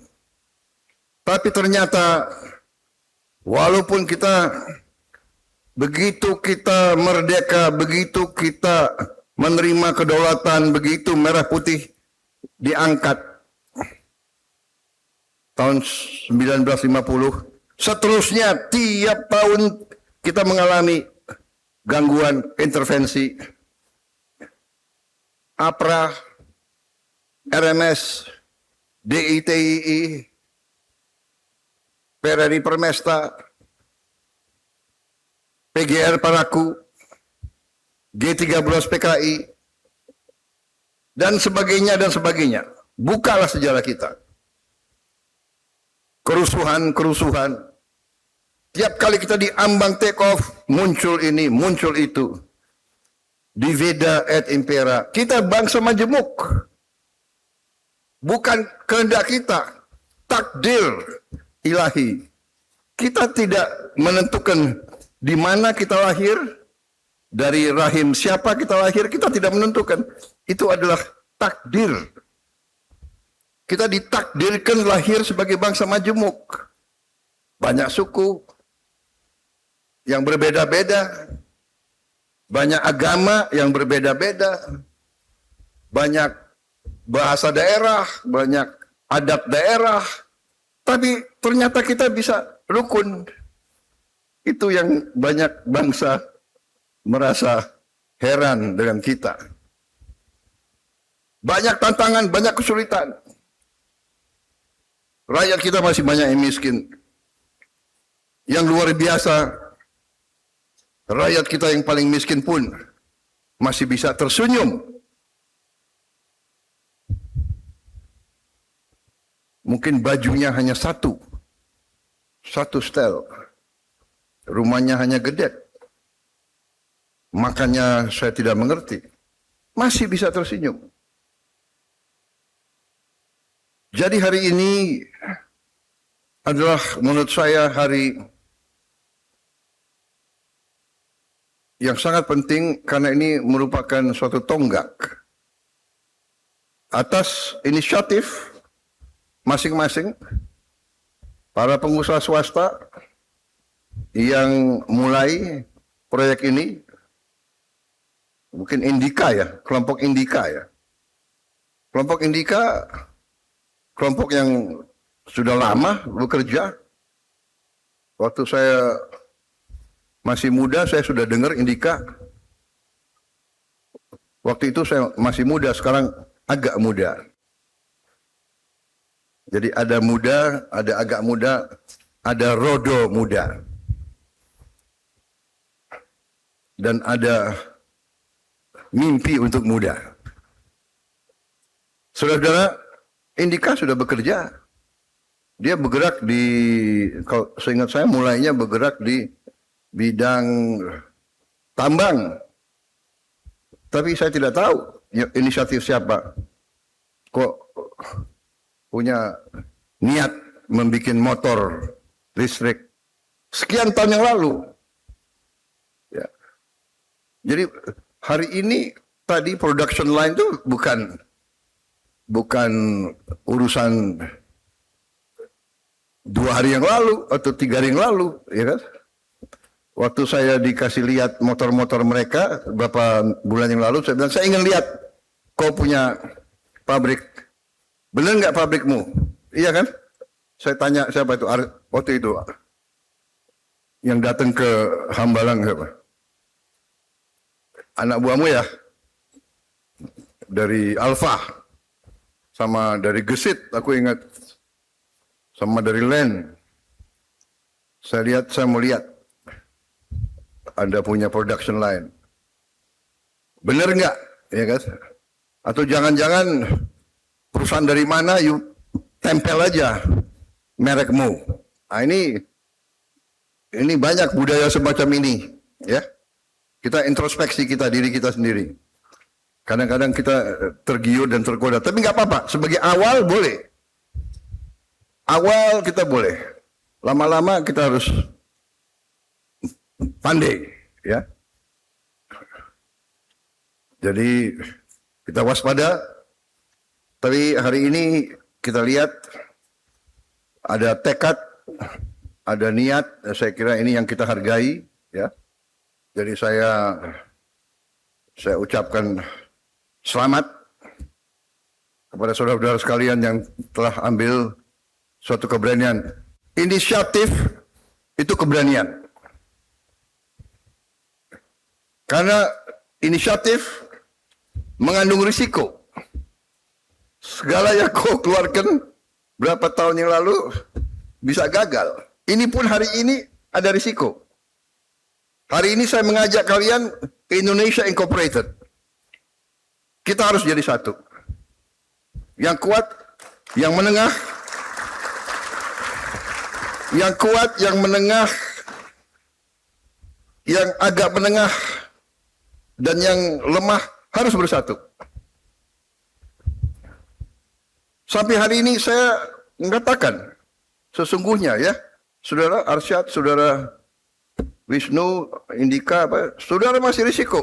Tapi ternyata walaupun kita begitu kita merdeka, begitu kita menerima kedaulatan, begitu merah putih diangkat tahun 1950, seterusnya tiap tahun kita mengalami gangguan intervensi APRA, RMS, DITII, PRRI Permesta, PGR Paraku, G13 PKI, dan sebagainya dan sebagainya. Bukalah sejarah kita. Kerusuhan-kerusuhan. Tiap kali kita diambang take off, muncul ini, muncul itu. Divida et impera. Kita bangsa majemuk. Bukan kehendak kita. Takdir ilahi. Kita tidak menentukan di mana kita lahir, dari rahim siapa kita lahir, kita tidak menentukan. Itu adalah takdir. Kita ditakdirkan lahir sebagai bangsa majemuk. Banyak suku yang berbeda-beda. Banyak agama yang berbeda-beda. Banyak bahasa daerah, banyak adat daerah. Tapi ternyata kita bisa rukun. Itu yang banyak bangsa merasa heran dengan kita. Banyak tantangan, banyak kesulitan. Rakyat kita masih banyak yang miskin. Yang luar biasa, rakyat kita yang paling miskin pun masih bisa tersenyum. Mungkin bajunya hanya satu setel. Rumahnya hanya gede. Makanya saya tidak mengerti. Masih bisa tersenyum. Jadi hari ini adalah menurut saya hari yang sangat penting karena ini merupakan suatu tonggak atas inisiatif masing-masing para pengusaha swasta yang mulai proyek ini. Mungkin Indika ya, kelompok Indika ya. Kelompok Indika, kelompok yang sudah lama bekerja. Waktu saya masih muda, saya sudah dengar Indika. Waktu itu saya masih muda, sekarang agak muda. Jadi ada muda, ada agak muda, ada rodo muda. Dan ada mimpi untuk muda. Saudara-saudara, Indika sudah bekerja. Dia bergerak di, kalau seingat saya mulainya bergerak di bidang tambang. Tapi saya tidak tahu inisiatif siapa. Kok punya niat membuat motor listrik sekian tahun yang lalu. Ya. Jadi hari ini tadi production line itu bukan urusan 2 hari yang lalu atau 3 hari yang lalu, ya kan? Waktu saya dikasih lihat motor-motor mereka beberapa bulan yang lalu, saya bilang, saya ingin lihat kau punya pabrik. Benar nggak pabrikmu? Iya kan? Saya tanya siapa itu waktu itu yang datang ke Hambalang siapa? Anak buahmu ya? Dari Alfa sama dari Gesit, aku ingat, sama dari Len. Saya mau lihat Anda punya production line. Benar nggak? Ya kan? Atau jangan-jangan perusahaan dari mana, you tempel aja merekmu. Nah, ini banyak budaya semacam ini, ya. Kita introspeksi diri kita sendiri. Kadang-kadang kita tergiur dan tergoda, tapi nggak apa-apa. Sebagai awal boleh. Awal kita boleh. Lama-lama kita harus pandai, ya. Jadi kita waspada. Tapi hari ini kita lihat ada tekad, ada niat. Saya kira ini yang kita hargai, ya. Jadi saya ucapkan selamat kepada saudara-saudara sekalian yang telah ambil suatu keberanian. Inisiatif itu keberanian. Karena inisiatif mengandung risiko. Segala yang kau keluarkan berapa tahun yang lalu bisa gagal. Ini pun hari ini ada risiko. Hari ini saya mengajak kalian ke Indonesia Incorporated. Kita harus jadi satu. Yang kuat, yang menengah, yang kuat, yang menengah, yang agak menengah, dan yang lemah harus bersatu. Sampai hari ini saya mengatakan, sesungguhnya ya, Saudara Arsyad, Saudara Wisnu, Indika, saudara masih risiko.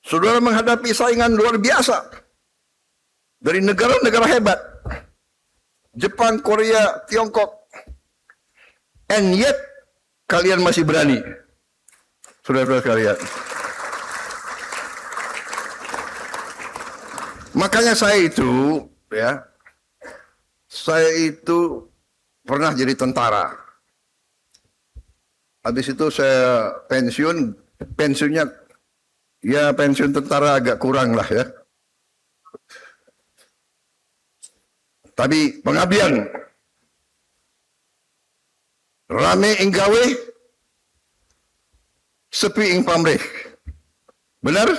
Saudara menghadapi saingan luar biasa dari negara-negara hebat. Jepang, Korea, Tiongkok. And yet, kalian masih berani. Saudara-saudara sekalian. Makanya saya itu pernah jadi tentara. Habis itu saya pensiunnya ya pensiun tentara agak kurang lah ya. Tapi pengabdian rame ing gawe, sepi ing pamrih. Benar?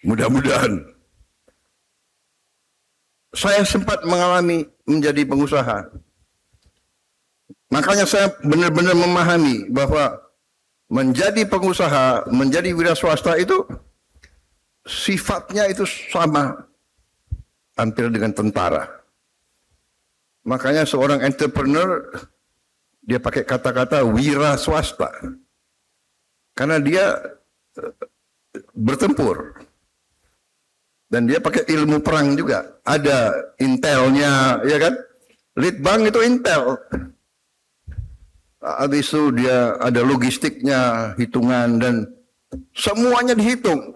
Mudah-mudahan. Saya sempat mengalami menjadi pengusaha. Makanya saya benar-benar memahami bahwa menjadi pengusaha, menjadi wira swasta itu sifatnya itu sama hampir dengan tentara. Makanya seorang entrepreneur dia pakai kata-kata wira swasta. Karena dia bertempur. Dan dia pakai ilmu perang juga. Ada intelnya, ya kan? Litbang itu intel. Habis itu dia ada logistiknya, hitungan, dan semuanya dihitung.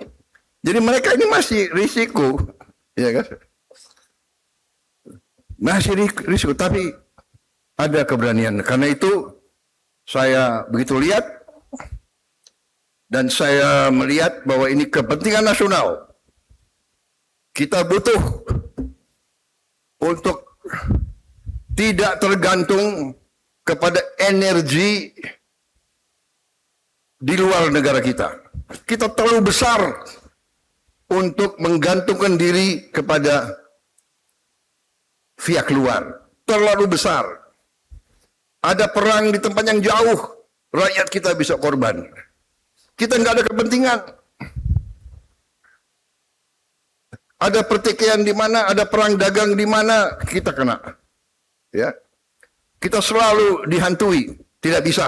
Jadi mereka ini masih risiko, ya kan? Masih risiko, tapi ada keberanian. Karena itu saya begitu lihat, dan saya melihat bahwa ini kepentingan nasional. Kita butuh untuk tidak tergantung kepada energi di luar negara kita. Kita terlalu besar untuk menggantungkan diri kepada pihak luar. Terlalu besar. Ada perang di tempat yang jauh, rakyat kita bisa korban. Kita nggak ada kepentingan. Ada pertikaian di mana, ada perang dagang di mana, kita kena. Ya. Kita selalu dihantui, tidak bisa.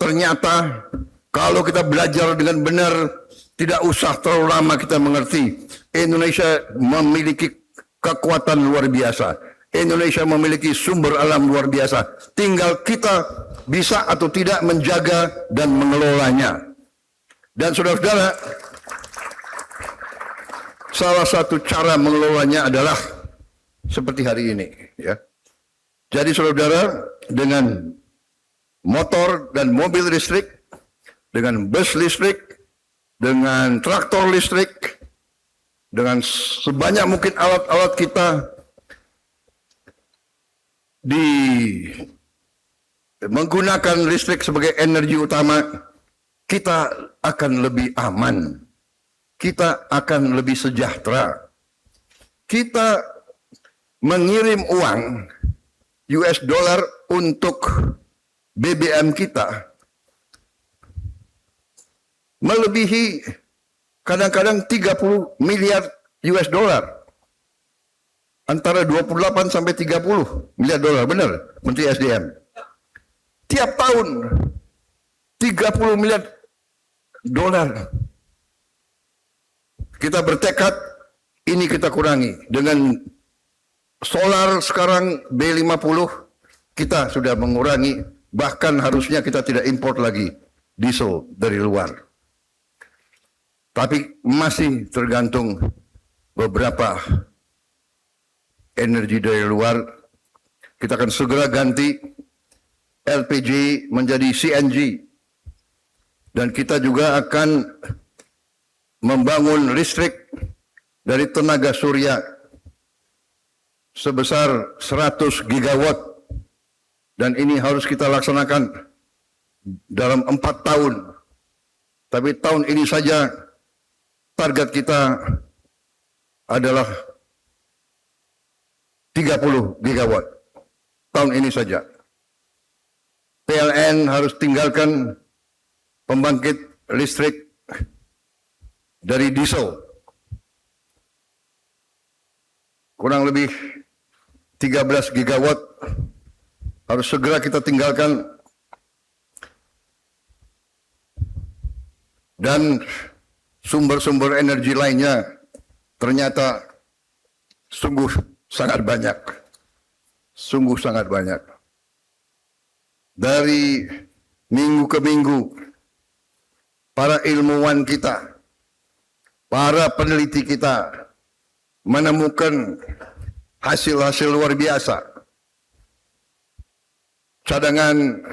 Ternyata kalau kita belajar dengan benar, tidak usah terlalu lama kita mengerti. Indonesia memiliki kekuatan luar biasa. Indonesia memiliki sumber alam luar biasa. Tinggal kita bisa atau tidak menjaga dan mengelolanya. Dan saudara-saudara, salah satu cara mengelolanya adalah seperti hari ini. Ya. Jadi saudara, dengan motor dan mobil listrik, dengan bus listrik, dengan traktor listrik, dengan sebanyak mungkin alat-alat kita menggunakan listrik sebagai energi utama, kita akan lebih aman. Kita akan lebih sejahtera. Kita mengirim uang US dollar untuk BBM kita melebihi kadang-kadang 30 miliar US dollar. Antara 28 sampai 30 miliar dolar, benar Menteri SDM. Tiap tahun 30 miliar dolar. Kita bertekad ini kita kurangi. Dengan solar sekarang B50 kita sudah mengurangi, bahkan harusnya kita tidak import lagi diesel dari luar. Tapi masih tergantung beberapa energi dari luar. Kita akan segera ganti LPG menjadi CNG. Dan kita juga akan membangun listrik dari tenaga surya sebesar 100 gigawatt. Dan ini harus kita laksanakan dalam 4 tahun. Tapi tahun ini saja target kita adalah 30 gigawatt. Tahun ini saja. PLN harus tinggalkan pembangkit listrik dari diesel. Kurang lebih 13 gigawatt harus segera kita tinggalkan, dan sumber-sumber energi lainnya ternyata sungguh sangat banyak. Sungguh sangat banyak. Dari minggu ke minggu, para ilmuwan kita, para peneliti kita menemukan hasil-hasil luar biasa. Cadangan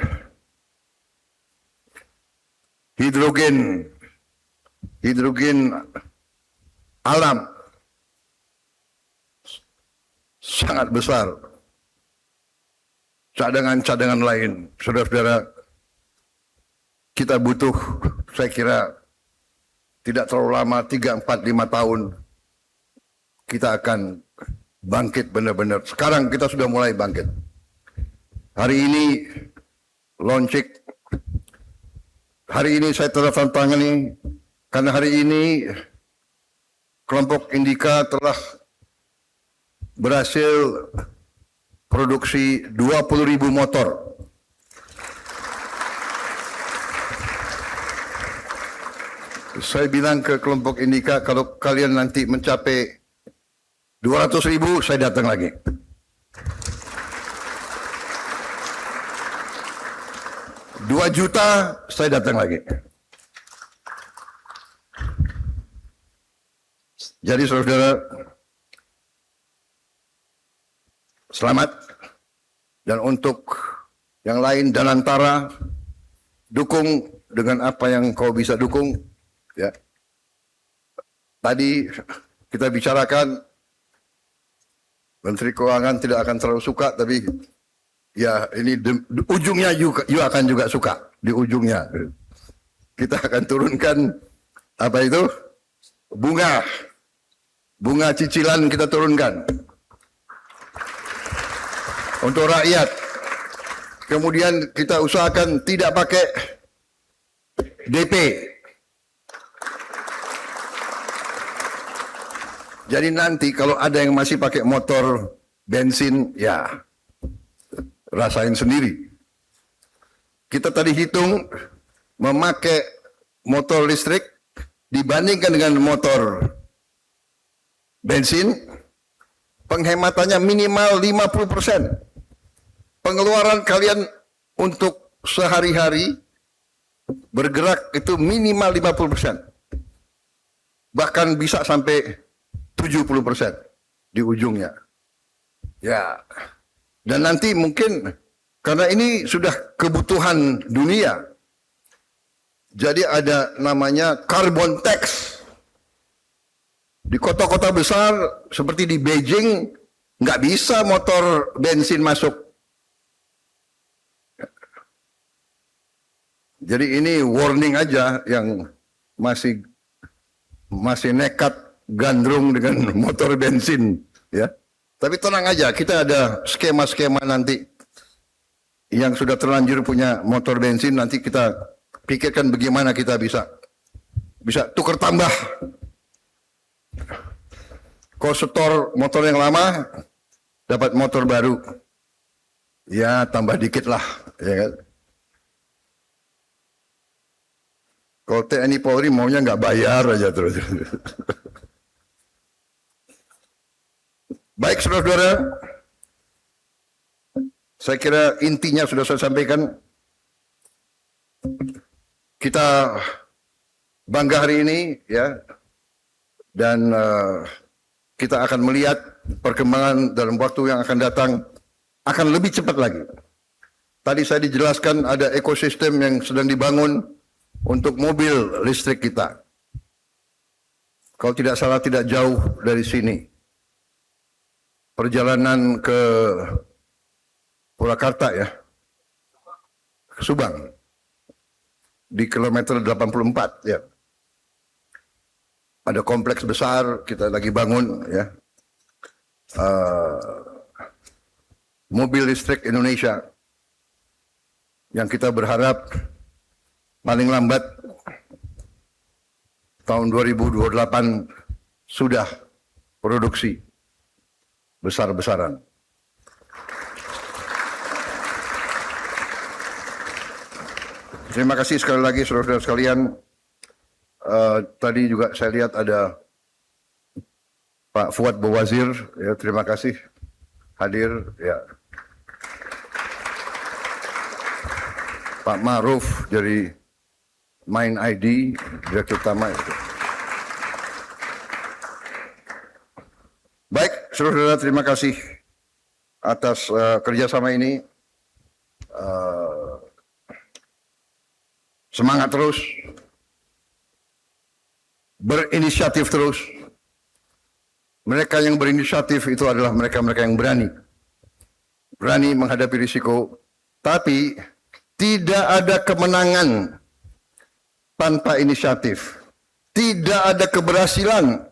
hidrogen alam sangat besar. Cadangan-cadangan lain, saudara-saudara, kita butuh, saya kira, tidak terlalu lama, 3, 4, 5 tahun, kita akan bangkit benar-benar. Sekarang kita sudah mulai bangkit. Hari ini launching, hari ini saya telah tangani, karena hari ini kelompok Indika telah berhasil produksi 20.000 motor. Saya bilang ke kelompok Indika, kalau kalian nanti mencapai 200.000, saya datang lagi. Rp2 juta, saya datang lagi. Jadi saudara, selamat. Dan untuk yang lain, Danantara, dukung dengan apa yang kau bisa dukung. Ya. Tadi kita bicarakan, Menteri Keuangan tidak akan terlalu suka, tapi ya ini ujungnya you akan juga suka. Di ujungnya kita akan turunkan apa itu, bunga cicilan kita turunkan untuk rakyat. Kemudian kita usahakan tidak pakai DP. Jadi nanti kalau ada yang masih pakai motor bensin, ya rasain sendiri. Kita tadi hitung memakai motor listrik dibandingkan dengan motor bensin, penghematannya minimal 50%. Pengeluaran kalian untuk sehari-hari bergerak itu minimal 50%. Bahkan bisa sampai 70% di ujungnya. Ya. Dan nanti mungkin karena ini sudah kebutuhan dunia. Jadi ada namanya carbon tax. Di kota-kota besar seperti di Beijing nggak bisa motor bensin masuk. Jadi ini warning aja yang masih nekat gandrung dengan motor bensin, ya. Tapi tenang aja, kita ada skema-skema nanti yang sudah terlanjur punya motor bensin, nanti kita pikirkan bagaimana kita bisa tukar tambah. Kau setor motor yang lama, dapat motor baru, ya tambah dikit lah, ya kan? Kalau TNI Polri maunya nggak bayar aja terus. Baik saudara-saudara, saya kira intinya sudah saya sampaikan. Kita bangga hari ini, ya, dan kita akan melihat perkembangan dalam waktu yang akan datang akan lebih cepat lagi. Tadi saya dijelaskan ada ekosistem yang sedang dibangun untuk mobil listrik kita. Kalau tidak salah tidak jauh dari sini. Perjalanan ke Purwakarta, ya, ke Subang, di kilometer 84, ya. Ada kompleks besar kita lagi bangun, ya. Mobil listrik Indonesia yang kita berharap paling lambat tahun 2028 sudah produksi besar-besaran. Terima kasih sekali lagi saudara-saudara sekalian. Tadi juga saya lihat ada Pak Fuad Bawazir, ya, terima kasih hadir. Ya. Pak Maruf dari Main ID, Direktur Utama. Baik, saudara-saudara, terima kasih atas kerjasama ini. Semangat terus, berinisiatif terus. Mereka yang berinisiatif itu adalah mereka-mereka yang berani menghadapi risiko. Tapi tidak ada kemenangan tanpa inisiatif. Tidak ada keberhasilan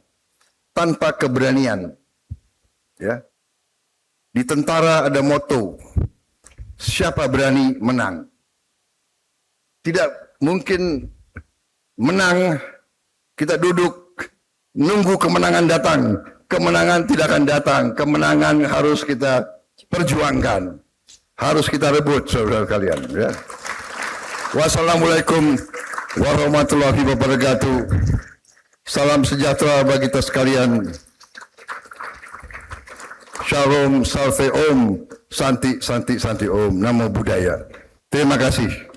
tanpa keberanian. Ya. Di tentara ada moto, siapa berani menang. Tidak mungkin menang, kita duduk nunggu kemenangan datang. Kemenangan tidak akan datang. Kemenangan harus kita perjuangkan. Harus kita rebut, saudara kalian. Ya. Wassalamualaikum warahmatullahi wabarakatuh. Salam sejahtera bagi kita sekalian. Shalom, salve om, santi, santi, santi om. Namo Buddhaya. Terima kasih.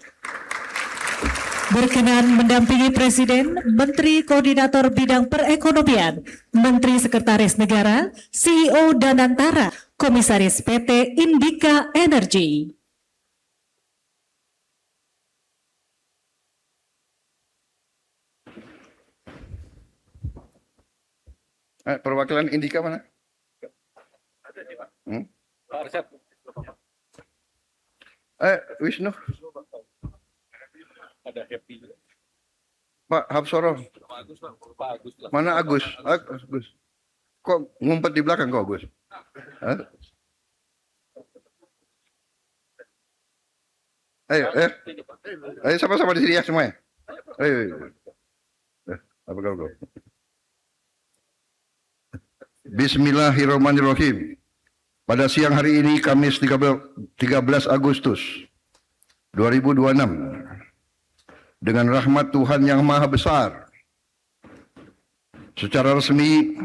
Berkenan mendampingi Presiden, Menteri Koordinator Bidang Perekonomian, Menteri Sekretaris Negara, CEO Danantara, Komisaris PT Indika Energy. Perwakilan Indika mana? Wisnu. Ada Happy juga. Pak Habsoro. Mana Agus? Agus. Kok ngumpet di belakang kok Agus? Hah? Ayo sama-sama di sini ya semuanya. Ayo. Apa kau? Bismillahirrahmanirrahim. Pada siang hari ini Kamis 13 Agustus 2026 dengan rahmat Tuhan yang Maha Besar, secara resmi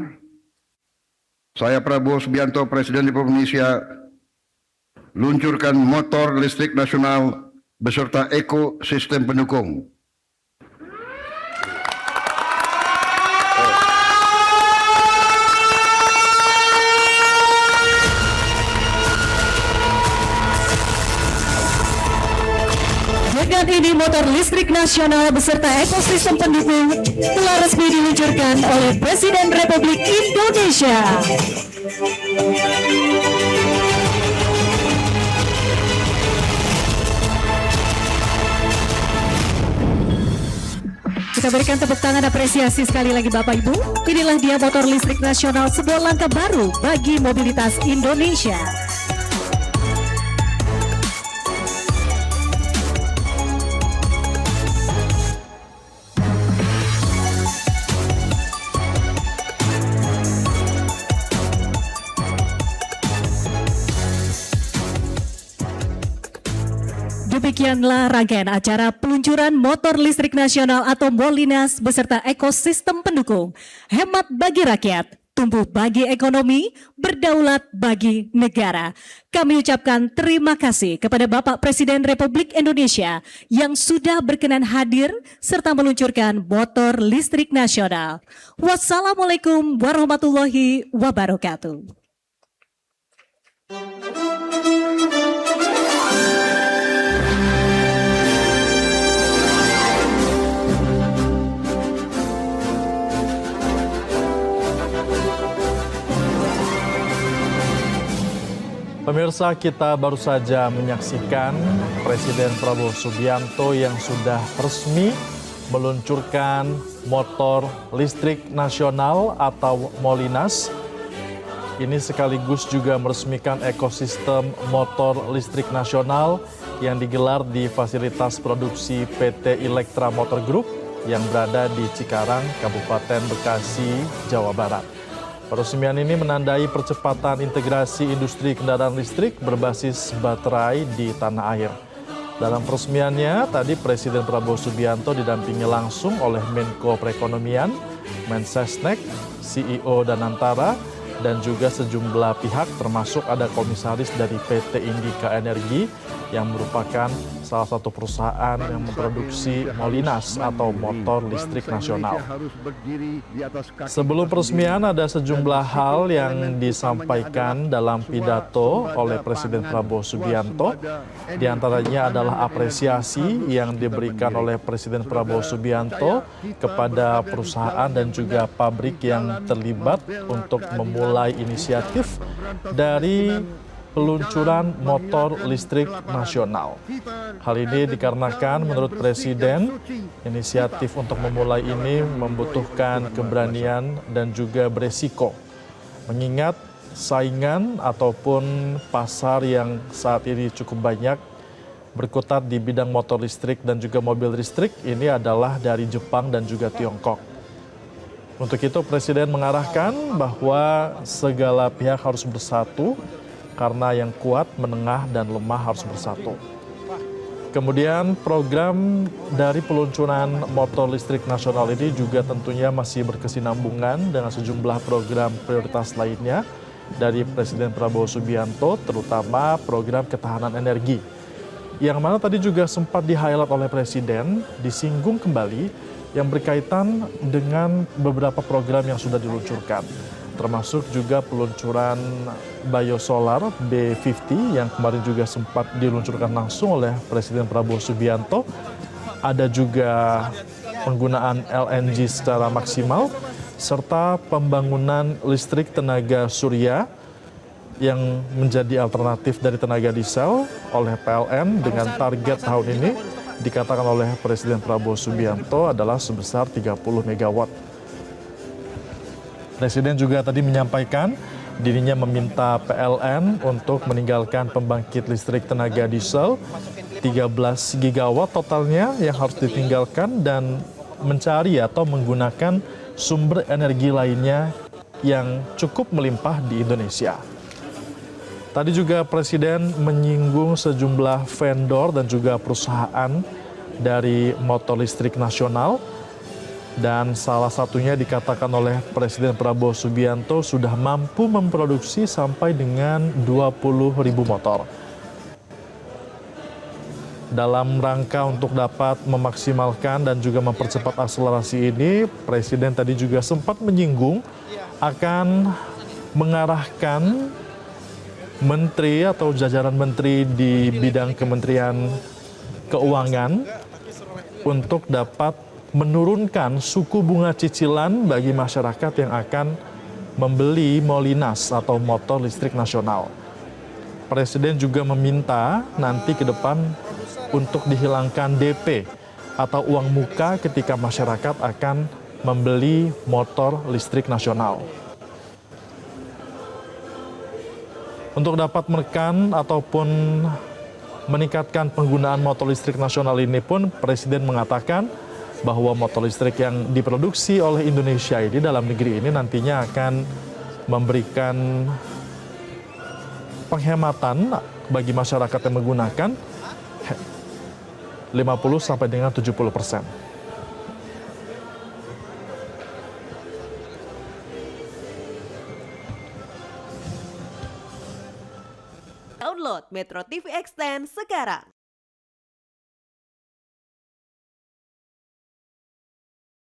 saya Prabowo Subianto Presiden Republik Indonesia luncurkan motor listrik nasional beserta ekosistem pendukung. Dengan ini motor listrik nasional beserta ekosistem pendukung telah resmi diluncurkan oleh Presiden Republik Indonesia. Kita berikan tepuk tangan apresiasi sekali lagi Bapak Ibu. Inilah dia motor listrik nasional, sebuah langkah baru bagi mobilitas Indonesia. Demikianlah rangkaian acara peluncuran motor listrik nasional atau Molinas beserta ekosistem pendukung. Hemat bagi rakyat, tumbuh bagi ekonomi, berdaulat bagi negara. Kami ucapkan terima kasih kepada Bapak Presiden Republik Indonesia yang sudah berkenan hadir serta meluncurkan motor listrik nasional. Wassalamualaikum warahmatullahi wabarakatuh. Pemirsa, kita baru saja menyaksikan Presiden Prabowo Subianto yang sudah resmi meluncurkan motor listrik nasional atau Molinas Ini sekaligus juga meresmikan ekosistem motor listrik nasional yang digelar di fasilitas produksi PT Elektra Motor Group yang berada di Cikarang, Kabupaten Bekasi, Jawa Barat. Peresmian ini menandai percepatan integrasi industri kendaraan listrik berbasis baterai di tanah air. Dalam peresmiannya, tadi Presiden Prabowo Subianto didampingi langsung oleh Menko Perekonomian, Mensesnek, CEO Danantara, dan juga sejumlah pihak termasuk ada komisaris dari PT Indika Energi yang merupakan salah satu perusahaan yang memproduksi Molinas atau motor listrik nasional. Sebelum peresmian ada sejumlah hal yang disampaikan dalam pidato oleh Presiden Prabowo Subianto. Di antaranya adalah apresiasi yang diberikan oleh Presiden Prabowo Subianto kepada perusahaan dan juga pabrik yang terlibat untuk memulai inisiatif dari peluncuran motor listrik nasional. Hal ini dikarenakan menurut Presiden, inisiatif untuk memulai ini membutuhkan keberanian dan juga beresiko. Mengingat saingan ataupun pasar yang saat ini cukup banyak berkutat di bidang motor listrik dan juga mobil listrik ini adalah dari Jepang dan juga Tiongkok. Untuk itu Presiden mengarahkan bahwa segala pihak harus bersatu karena yang kuat, menengah, dan lemah harus bersatu. Kemudian program dari peluncuran motor listrik nasional ini juga tentunya masih berkesinambungan dengan sejumlah program prioritas lainnya dari Presiden Prabowo Subianto, terutama program ketahanan energi. Yang mana tadi juga sempat di-highlight oleh Presiden, disinggung kembali yang berkaitan dengan beberapa program yang sudah diluncurkan. Termasuk juga peluncuran biosolar B50 yang kemarin juga sempat diluncurkan langsung oleh Presiden Prabowo Subianto. Ada juga penggunaan LNG secara maksimal, serta pembangunan listrik tenaga surya yang menjadi alternatif dari tenaga diesel oleh PLN dengan target tahun ini dikatakan oleh Presiden Prabowo Subianto adalah sebesar 30 megawatt. Presiden juga tadi menyampaikan dirinya meminta PLN untuk meninggalkan pembangkit listrik tenaga diesel 13 gigawatt totalnya yang harus ditinggalkan dan mencari atau menggunakan sumber energi lainnya yang cukup melimpah di Indonesia. Tadi juga Presiden menyinggung sejumlah vendor dan juga perusahaan dari motor listrik nasional. Dan salah satunya dikatakan oleh Presiden Prabowo Subianto sudah mampu memproduksi sampai dengan 20.000 motor. Dalam rangka untuk dapat memaksimalkan dan juga mempercepat akselerasi ini, Presiden tadi juga sempat menyinggung akan mengarahkan menteri atau jajaran menteri di bidang Kementerian Keuangan untuk dapat menurunkan suku bunga cicilan bagi masyarakat yang akan membeli Molinas atau motor listrik nasional. Presiden juga meminta nanti ke depan untuk dihilangkan DP atau uang muka ketika masyarakat akan membeli motor listrik nasional. Untuk dapat menekan ataupun meningkatkan penggunaan motor listrik nasional ini pun Presiden mengatakan bahwa motor listrik yang diproduksi oleh Indonesia ini dalam negeri ini nantinya akan memberikan penghematan bagi masyarakat yang menggunakan 50 sampai dengan 70%. Download Metro TV Extend sekarang.